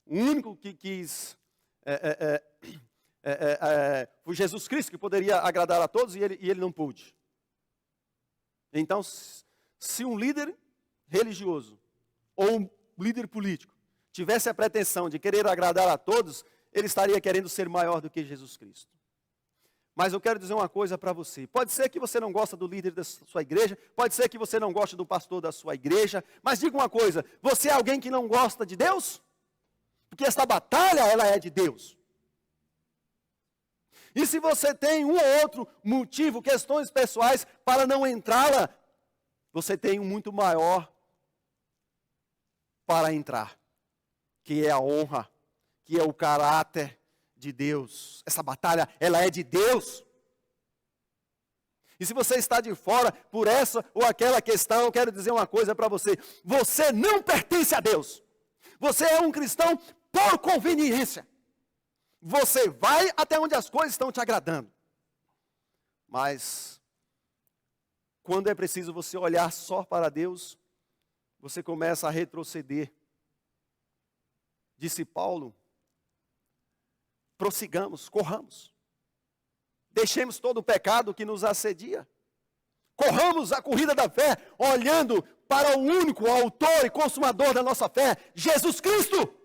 O único que quis foi Jesus Cristo, que poderia agradar a todos, e ele não pôde. Então, se um líder religioso ou um líder político tivesse a pretensão de querer agradar a todos, ele estaria querendo ser maior do que Jesus Cristo. Mas eu quero dizer uma coisa para você. Pode ser que você não gosta do líder da sua igreja, pode ser que você não goste do pastor da sua igreja, mas diga uma coisa, você é alguém que não gosta de Deus? Porque esta batalha, ela é de Deus. E se você tem um ou outro motivo, questões pessoais, para não entrá-la, você tem um muito maior para entrar, que é a honra, que é o caráter de Deus. Essa batalha, ela é de Deus. E se você está de fora por essa ou aquela questão, eu quero dizer uma coisa para você. Você não pertence a Deus. Você é um cristão por conveniência. Você vai até onde as coisas estão te agradando. Mas, quando é preciso você olhar só para Deus, você começa a retroceder. Disse Paulo, prossigamos, corramos. Deixemos todo o pecado que nos assedia. Corramos a corrida da fé, olhando para o único autor e consumador da nossa fé, Jesus Cristo.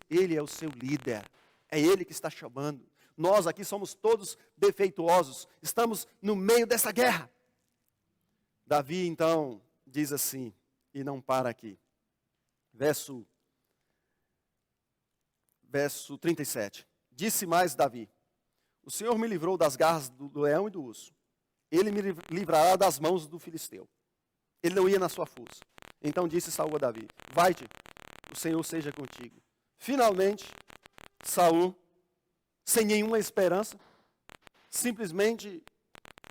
Ele é o seu líder. É Ele que está chamando. Nós aqui somos todos defeituosos. Estamos no meio dessa guerra. Davi, então, diz assim, e não para aqui. Verso 37. Disse mais Davi, o Senhor me livrou das garras do leão e do urso. Ele me livrará das mãos do filisteu. Ele não ia na sua força. Então disse Saul a Davi, vai-te, o Senhor seja contigo. Finalmente, Saul, sem nenhuma esperança, simplesmente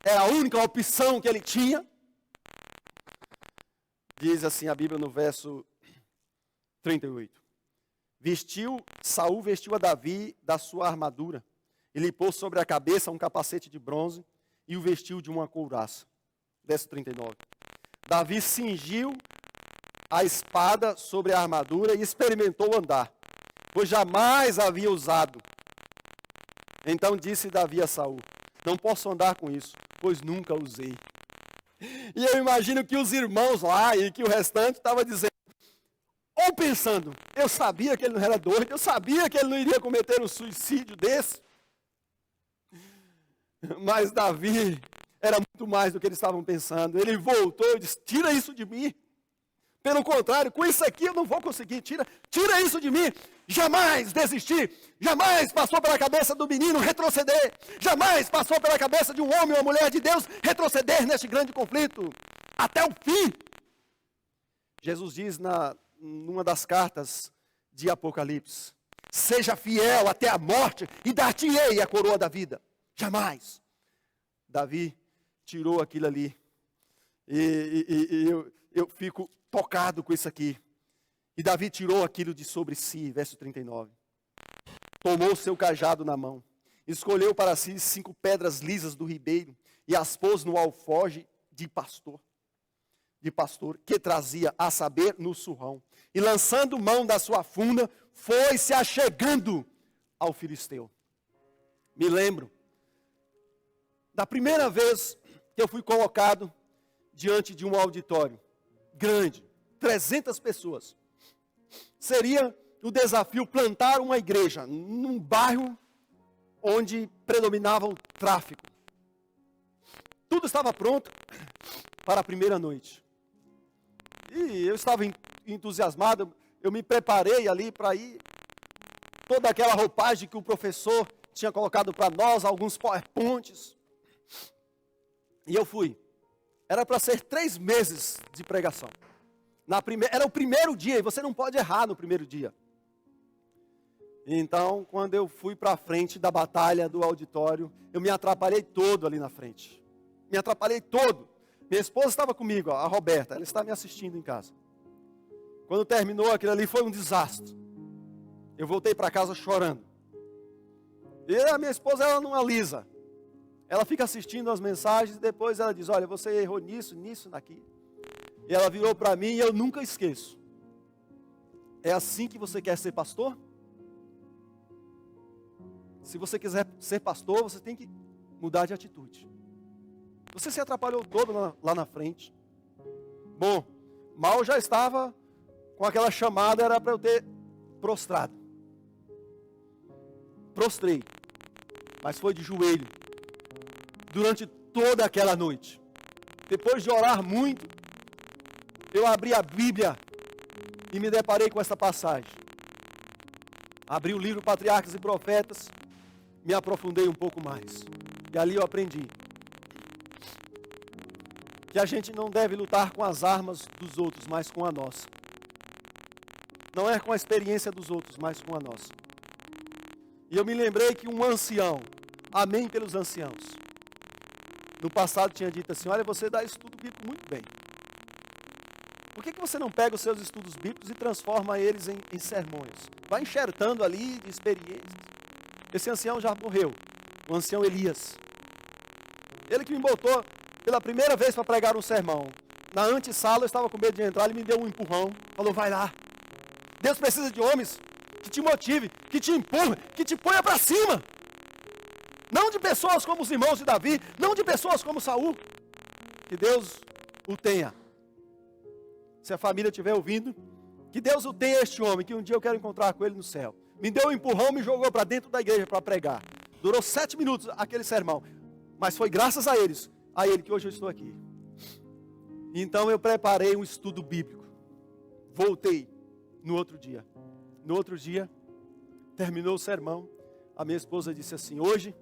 era a única opção que ele tinha. Diz assim a Bíblia no verso 38. Saul vestiu a Davi da sua armadura, e lhe pôs sobre a cabeça um capacete de bronze, e o vestiu de uma couraça. Verso 39. Davi cingiu a espada sobre a armadura e experimentou andar, pois jamais havia usado. Então disse Davi a Saul, não posso andar com isso, pois nunca usei. E eu imagino que os irmãos lá e que o restante estava dizendo, ou pensando, eu sabia que ele não era doido, eu sabia que ele não iria cometer um suicídio desse. Mas Davi era muito mais do que eles estavam pensando. Ele voltou e disse, tira isso de mim. Pelo contrário, com isso aqui eu não vou conseguir, tira isso de mim. Jamais desistir, jamais passou pela cabeça do menino retroceder, jamais passou pela cabeça de um homem ou uma mulher de Deus retroceder neste grande conflito, até o fim. Jesus diz numa das cartas de Apocalipse, seja fiel até a morte e dar-te-ei a coroa da vida. Jamais. Davi tirou aquilo ali, e eu fico tocado com isso aqui. E Davi tirou aquilo de sobre si, verso 39. Tomou seu cajado na mão, escolheu para si 5 pedras lisas do ribeiro e as pôs no alforje de pastor que trazia, a saber, no surrão. E lançando mão da sua funda, foi se achegando ao filisteu. Me lembro da primeira vez que eu fui colocado diante de um auditório grande, 300 pessoas. Seria o desafio plantar uma igreja num bairro onde predominava o tráfico. Tudo estava pronto para a primeira noite. E eu estava entusiasmado, eu me preparei ali para ir. Toda aquela roupagem que o professor tinha colocado para nós, alguns PowerPoints. E eu fui. Era para ser 3 meses de pregação. Era o primeiro dia, e você não pode errar no primeiro dia. Então, quando eu fui para a frente da batalha do auditório, eu me atrapalhei todo ali na frente. Me atrapalhei todo. Minha esposa estava comigo, a Roberta, ela está me assistindo em casa. Quando terminou aquilo ali, foi um desastre. Eu voltei para casa chorando. E a minha esposa, ela não alisa. Ela fica assistindo as mensagens e depois ela diz, olha, você errou nisso, naquilo. E ela virou para mim e eu nunca esqueço. É assim que você quer ser pastor? Se você quiser ser pastor, você tem que mudar de atitude. Você se atrapalhou todo lá na frente. Bom, mal já estava com aquela chamada, era para eu ter prostrado. Prostrei, mas foi de joelho, durante toda aquela noite. Depois de orar muito, eu abri a Bíblia e me deparei com essa passagem. Abri o livro Patriarcas e Profetas, me aprofundei um pouco mais. E ali eu aprendi que a gente não deve lutar com as armas dos outros, mas com a nossa. Não é com a experiência dos outros, mas com a nossa. E eu me lembrei que um ancião, amém pelos anciãos, no passado tinha dito assim: olha, você dá estudo bíblico muito bem. Por que você não pega os seus estudos bíblicos e transforma eles em sermões? Vai enxertando ali de experiências. Esse ancião já morreu, o ancião Elias. Ele que me botou pela primeira vez para pregar um sermão. Na antessala eu estava com medo de entrar, ele me deu um empurrão, falou: vai lá. Deus precisa de homens que te motive, que te empurre, que te ponha para cima. Não de pessoas como os irmãos de Davi, não de pessoas como Saul. Que Deus o tenha. Se a família estiver ouvindo, que Deus o tenha, este homem, que um dia eu quero encontrar com ele no céu. Me deu um empurrão, me jogou para dentro da igreja para pregar. Durou 7 minutos aquele sermão, mas foi graças a ele que hoje eu estou aqui. Então eu preparei um estudo bíblico. Voltei no outro dia. No outro dia, terminou o sermão, a minha esposa disse assim: hoje,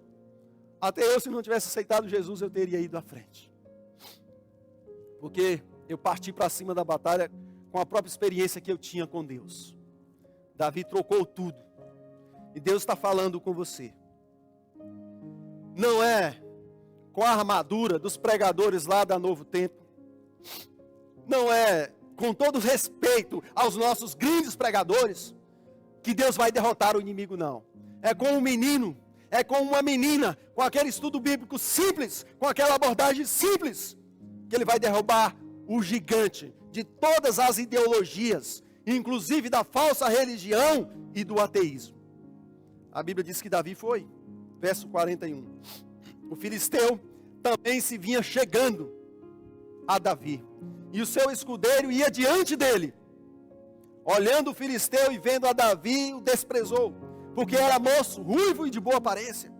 até eu, se não tivesse aceitado Jesus, eu teria ido à frente. Porque eu parti para cima da batalha com a própria experiência que eu tinha com Deus. Davi trocou tudo. E Deus está falando com você. Não é com a armadura dos pregadores lá da Novo Tempo. Não é com todo respeito aos nossos grandes pregadores que Deus vai derrotar o inimigo, não. É com um menino, é com uma menina, com aquele estudo bíblico simples, com aquela abordagem simples, que ele vai derrubar o gigante de todas as ideologias, inclusive da falsa religião e do ateísmo. A Bíblia diz que Davi foi, verso 41. O filisteu também se vinha chegando a Davi, e o seu escudeiro ia diante dele. Olhando o filisteu e vendo a Davi, o desprezou, porque era moço, ruivo e de boa aparência.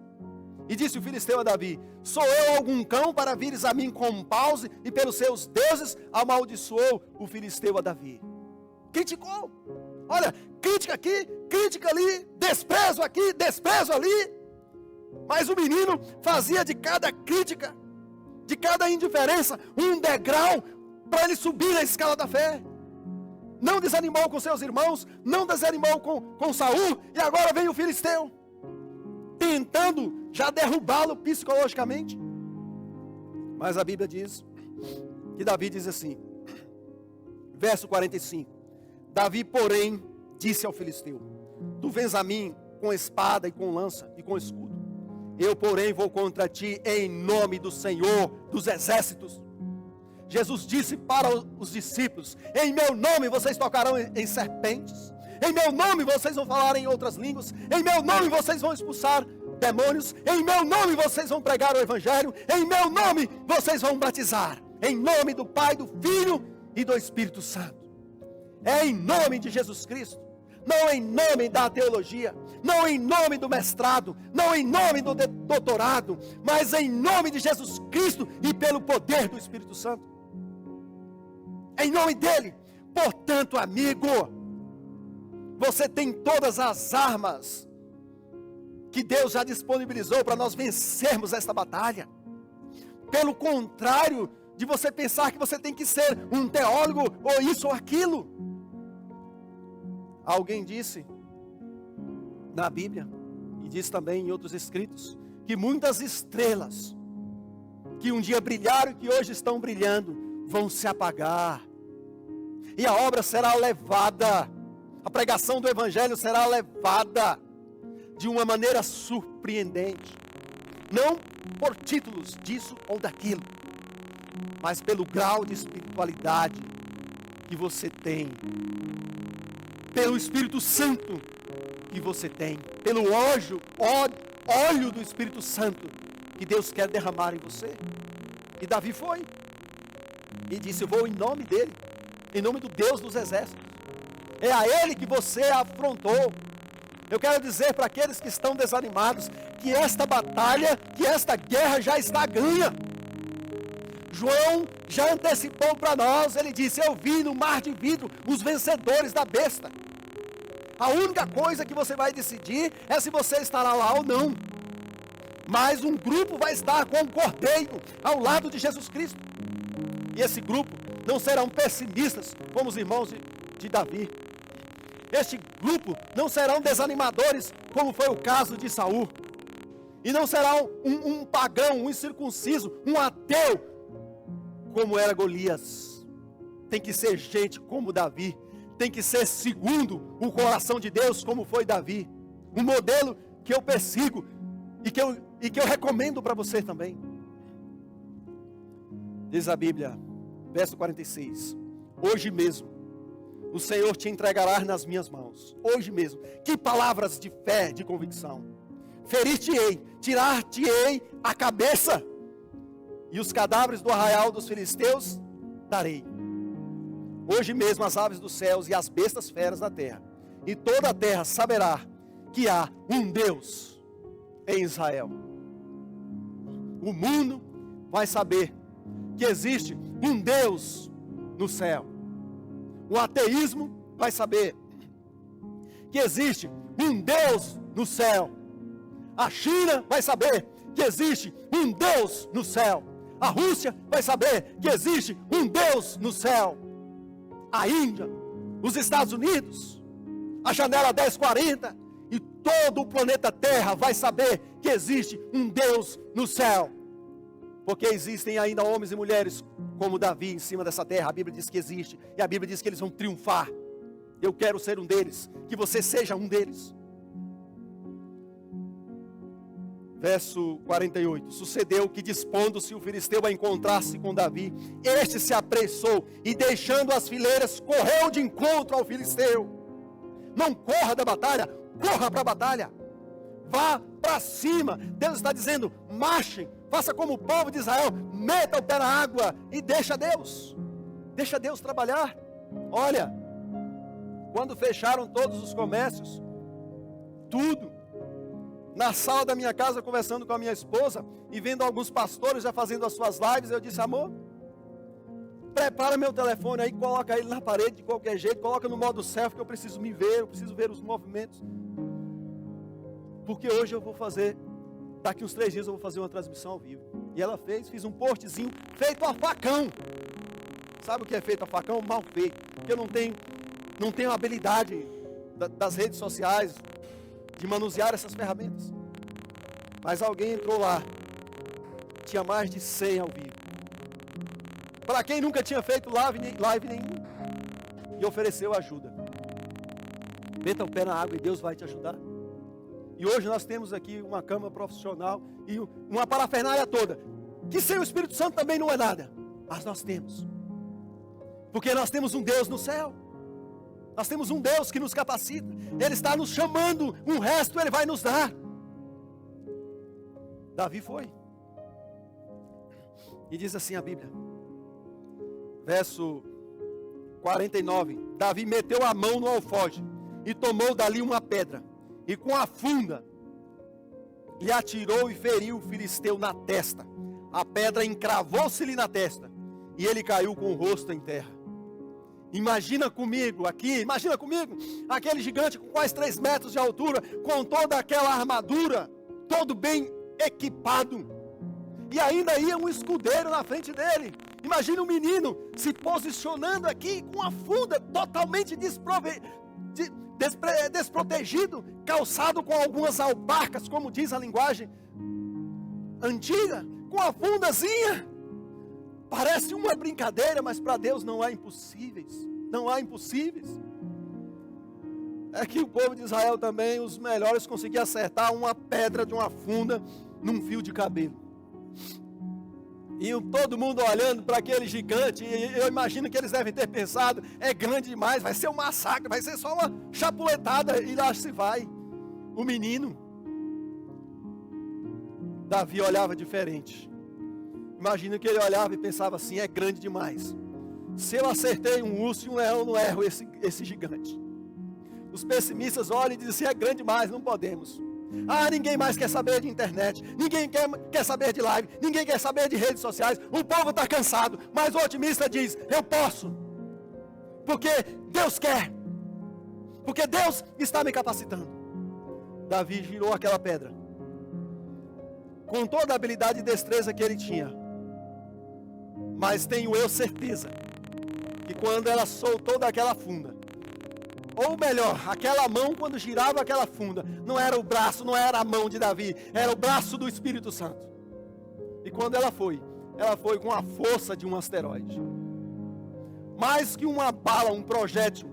E disse o filisteu a Davi: sou eu algum cão para vires a mim com pause, e pelos seus deuses amaldiçoou o filisteu a Davi. Criticou. Olha, crítica aqui, crítica ali, desprezo aqui, desprezo ali. Mas o menino fazia de cada crítica, de cada indiferença, um degrau para ele subir na escala da fé. Não desanimou com seus irmãos, não desanimou com Saul, e agora vem o filisteu, tentando já derrubá-lo psicologicamente. Mas a Bíblia diz, que Davi diz assim, verso 45, Davi, porém, disse ao filisteu: tu vens a mim com espada e com lança e com escudo, eu, porém, vou contra ti em nome do Senhor dos exércitos. Jesus disse para os discípulos: em meu nome vocês tocarão em serpentes, em meu nome vocês vão falar em outras línguas, em meu nome vocês vão expulsar demônios, em meu nome vocês vão pregar o evangelho, em meu nome vocês vão batizar, em nome do Pai, do Filho e do Espírito Santo. É em nome de Jesus Cristo, não em nome da teologia, não em nome do mestrado, não em nome do doutorado, mas em nome de Jesus Cristo e pelo poder do Espírito Santo. Em nome dele. Portanto, amigo, você tem todas as armas que Deus já disponibilizou para nós vencermos esta batalha. Pelo contrário de você pensar que você tem que ser um teólogo ou isso ou aquilo. Alguém disse na Bíblia, e diz também em outros escritos, que muitas estrelas que um dia brilharam e que hoje estão brilhando vão se apagar, e a obra será levada, a pregação do evangelho será levada de uma maneira surpreendente, não por títulos disso ou daquilo, mas pelo grau de espiritualidade que você tem. pelo Espírito Santo que você tem, pelo óleo do Espírito Santo que Deus quer derramar em você. E Davi foi e disse: eu vou em nome dele, em nome do Deus dos exércitos. É a ele que você afrontou. Eu quero dizer para aqueles que estão desanimados que esta batalha, que esta guerra já está ganha. João já antecipou para nós. Ele disse: eu vi no mar de vidro os vencedores da besta. A única coisa que você vai decidir é se você estará lá ou não. Mas um grupo vai estar com o Cordeiro ao lado de Jesus Cristo. E esse grupo não serão pessimistas como os irmãos de Davi. Este grupo não serão desanimadores como foi o caso de Saul. E não será um pagão, um incircunciso, um ateu como era Golias. Tem que ser gente como Davi. Tem que ser segundo o coração de Deus como foi Davi. Um modelo que eu persigo e que eu recomendo para você também. Diz a Bíblia, verso 46: hoje mesmo o Senhor te entregará nas minhas mãos. Hoje mesmo. Que palavras de fé, de convicção. Ferir-te-ei, tirar-te-ei a cabeça, e os cadáveres do arraial dos filisteus darei. Hoje mesmo as aves dos céus e as bestas feras da terra, e toda a terra saberá que há um Deus em Israel. O mundo vai saber que existe um Deus no céu. O ateísmo vai saber que existe um Deus no céu. A China vai saber que existe um Deus no céu. A Rússia vai saber que existe um Deus no céu. A Índia, os Estados Unidos, a janela 1040 e todo o planeta Terra vai saber que existe um Deus no céu. Porque existem ainda homens e mulheres como Davi em cima dessa terra. A Bíblia diz que existe. E a Bíblia diz que eles vão triunfar. Eu quero ser um deles. Que você seja um deles. Verso 48. Sucedeu que, dispondo-se o filisteu a encontrar-se com Davi, este se apressou e, deixando as fileiras, correu de encontro ao filisteu. Não corra da batalha, corra para a batalha. Vá para cima. Deus está dizendo: marchem. Faça como o povo de Israel, meta o pé na água e deixa Deus trabalhar. Olha, quando fecharam todos os comércios, tudo, na sala da minha casa, conversando com a minha esposa e vendo alguns pastores já fazendo as suas lives, eu disse: amor, prepara meu telefone aí, coloca ele na parede de qualquer jeito, coloca no modo selfie que eu preciso me ver, eu preciso ver os movimentos, porque hoje eu vou fazer, daqui uns 3 dias eu vou fazer uma transmissão ao vivo. E ela fiz um postzinho feito a facão. Sabe o que é feito a facão? Mal feito. Porque eu não tenho habilidade das redes sociais de manusear essas ferramentas. Mas alguém entrou lá, tinha mais de 100 ao vivo. Para quem nunca tinha feito live nenhum, e ofereceu ajuda. Meta o pé na água e Deus vai te ajudar. E hoje nós temos aqui uma cama profissional e uma parafernália toda, que sem o Espírito Santo também não é nada, mas nós temos, porque nós temos um Deus no céu, nós temos um Deus que nos capacita, Ele está nos chamando, o resto Ele vai nos dar. Davi foi, e diz assim a Bíblia, verso 49, Davi meteu a mão no alforje, e tomou dali uma pedra, e com a funda lhe atirou e feriu o filisteu na testa. A pedra encravou-se-lhe na testa e ele caiu com o rosto em terra. Imagina comigo aquele gigante com quase 3 metros de altura, com toda aquela armadura, todo bem equipado, e ainda ia um escudeiro na frente dele. Imagina um menino se posicionando aqui com a funda totalmente desprotegido, calçado com algumas alparcas, como diz a linguagem antiga, com a fundazinha. Parece uma brincadeira, mas para Deus não há impossíveis. Não há impossíveis. É que o povo de Israel também, os melhores, conseguiam acertar uma pedra de uma funda num fio de cabelo. E todo mundo olhando para aquele gigante, e eu imagino que eles devem ter pensado, é grande demais, vai ser um massacre, vai ser só uma chapuletada, e lá se vai. O menino, Davi olhava diferente. Imagino que ele olhava e pensava assim, é grande demais. Se eu acertei um urso e um leão, não erro esse gigante. Os pessimistas olham e dizem assim, é grande demais, não podemos. Ninguém mais quer saber de internet, ninguém quer saber de live, ninguém quer saber de redes sociais, o povo está cansado, mas o otimista diz, eu posso, porque Deus quer, porque Deus está me capacitando. Davi girou aquela pedra, com toda a habilidade e destreza que ele tinha, mas tenho eu certeza, que quando ela soltou daquela funda, ou melhor, aquela mão quando girava aquela funda, não era o braço, não era a mão de Davi, era o braço do Espírito Santo. E quando ela foi com a força de um asteroide. Mais que uma bala, um projétil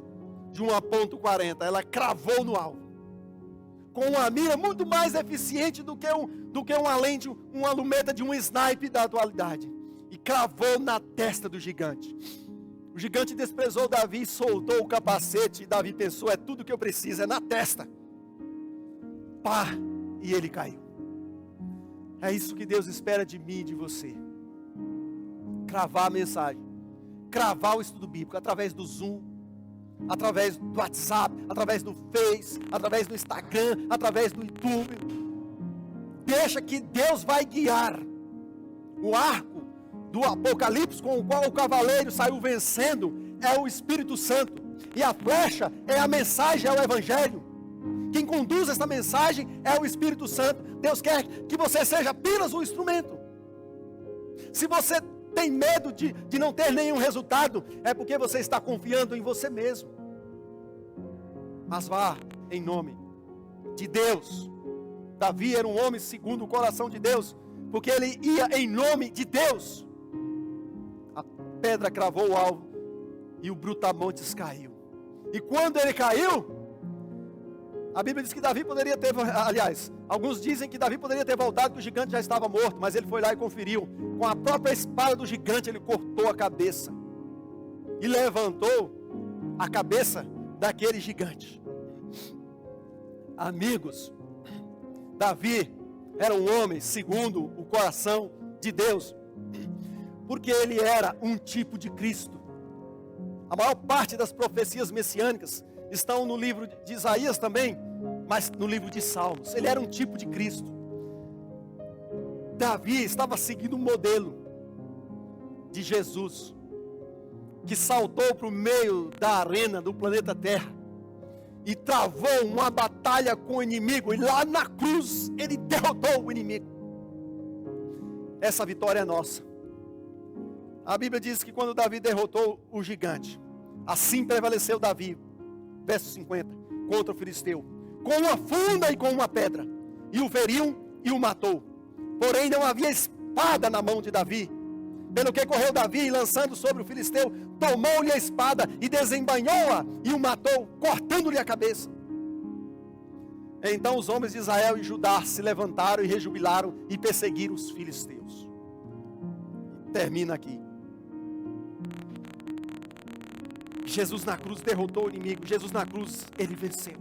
de 1,40, ela cravou no alvo. Com uma mira muito mais eficiente do que uma lente, uma lumeta de um sniper da atualidade. E cravou na testa do gigante. O gigante desprezou Davi e soltou o capacete. E Davi pensou, é tudo que eu preciso, é na testa. Pá, e ele caiu. É isso que Deus espera de mim e de você. Cravar a mensagem. Cravar o estudo bíblico através do Zoom, através do WhatsApp, através do Face, através do Instagram, através do YouTube. Deixa que Deus vai guiar. O arco do Apocalipse com o qual o cavaleiro saiu vencendo é o Espírito Santo, e a flecha é a mensagem, é o Evangelho. Quem conduz essa mensagem é o Espírito Santo. Deus quer que você seja apenas um instrumento. Se você tem medo de não ter nenhum resultado, é porque você está confiando em você mesmo. Mas vá em nome de Deus. Davi era um homem segundo o coração de Deus, porque ele ia em nome de Deus. A pedra cravou o alvo e o brutamontes caiu. E quando ele caiu, a Bíblia diz que Davi poderia ter, aliás, alguns dizem que Davi poderia ter voltado, que o gigante já estava morto, mas ele foi lá e conferiu. Com a própria espada do gigante ele cortou a cabeça e levantou a cabeça daquele gigante. Amigos, Davi era um homem segundo o coração de Deus, porque ele era um tipo de Cristo. A maior parte das profecias messiânicas estão no livro de Isaías também, mas no livro de Salmos. Ele era um tipo de Cristo. Davi estava seguindo um modelo de Jesus, que saltou para o meio da arena do planeta Terra e travou uma batalha com o inimigo, e lá na cruz ele derrotou o inimigo. Essa vitória é nossa. A Bíblia diz que quando Davi derrotou o gigante, assim prevaleceu Davi, verso 50, contra o filisteu, com uma funda e com uma pedra, e o feriu e o matou. Porém não havia espada na mão de Davi, pelo que correu Davi, lançando sobre o filisteu, tomou-lhe a espada e desembainhou-a e o matou, cortando-lhe a cabeça. Então os homens de Israel e Judá se levantaram e rejubilaram e perseguiram os filisteus. Termina aqui. Jesus na cruz derrotou o inimigo. Jesus na cruz, ele venceu.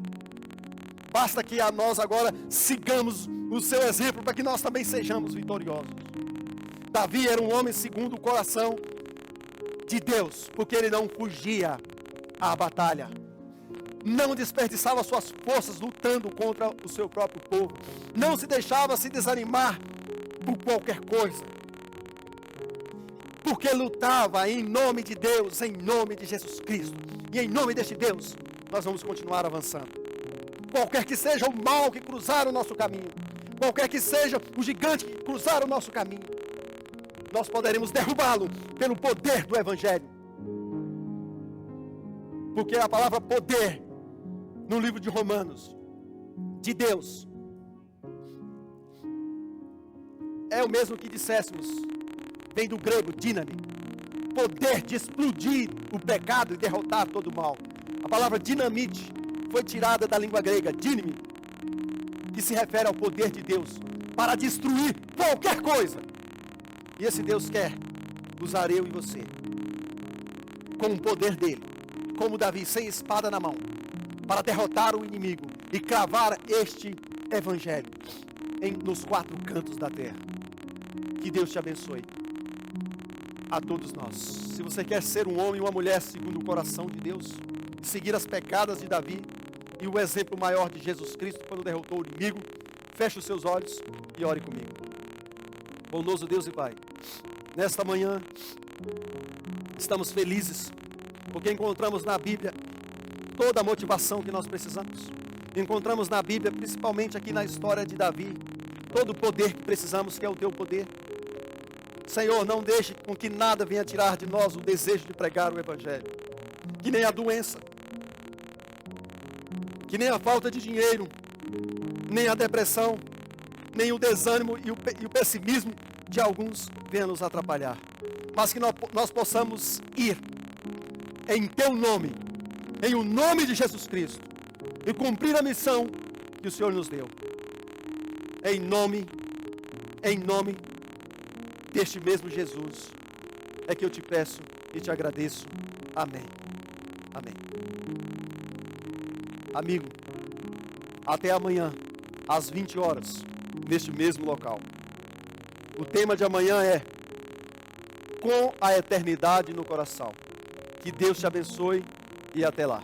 Basta que a nós agora sigamos o seu exemplo, para que nós também sejamos vitoriosos. Davi era um homem segundo o coração de Deus, porque ele não fugia à batalha, não desperdiçava suas forças lutando contra o seu próprio povo, não se deixava se desanimar por qualquer coisa, porque lutava em nome de Deus, em nome de Jesus Cristo, e em nome deste Deus nós vamos continuar avançando. Qualquer que seja o mal que cruzar o nosso caminho, qualquer que seja o gigante que cruzar o nosso caminho, nós poderemos derrubá-lo pelo poder do Evangelho. Porque a palavra poder, no livro de Romanos, de Deus, é o mesmo que disséssemos, vem do grego dínamo, poder de explodir o pecado e derrotar todo o mal. A palavra dinamite foi tirada da língua grega, dínamo, que se refere ao poder de Deus para destruir qualquer coisa E esse Deus quer usar eu e você, com o poder dele, como Davi, sem espada na mão, para derrotar o inimigo e cravar este evangelho nos 4 cantos da terra. Que Deus te abençoe a todos nós. Se você quer ser um homem e uma mulher segundo o coração de Deus, seguir as pegadas de Davi e o exemplo maior de Jesus Cristo quando derrotou o inimigo, feche os seus olhos e ore comigo. Bondoso Deus e Pai, nesta manhã estamos felizes porque encontramos na Bíblia toda a motivação que nós precisamos. Encontramos na Bíblia, principalmente aqui na história de Davi, todo o poder que precisamos, que é o teu poder. Senhor, não deixe com que nada venha tirar de nós o desejo de pregar o Evangelho. Que nem a doença, que nem a falta de dinheiro, nem a depressão, nem o desânimo e o pessimismo de alguns venha nos atrapalhar. Mas que nós possamos ir em teu nome, em o nome de Jesus Cristo, e cumprir a missão que o Senhor nos deu. Em nome deste mesmo Jesus, é que eu te peço e te agradeço. Amém. Amém. Amigo, até amanhã, às 20 horas, neste mesmo local. O tema de amanhã é com a eternidade no coração. Que Deus te abençoe e até lá.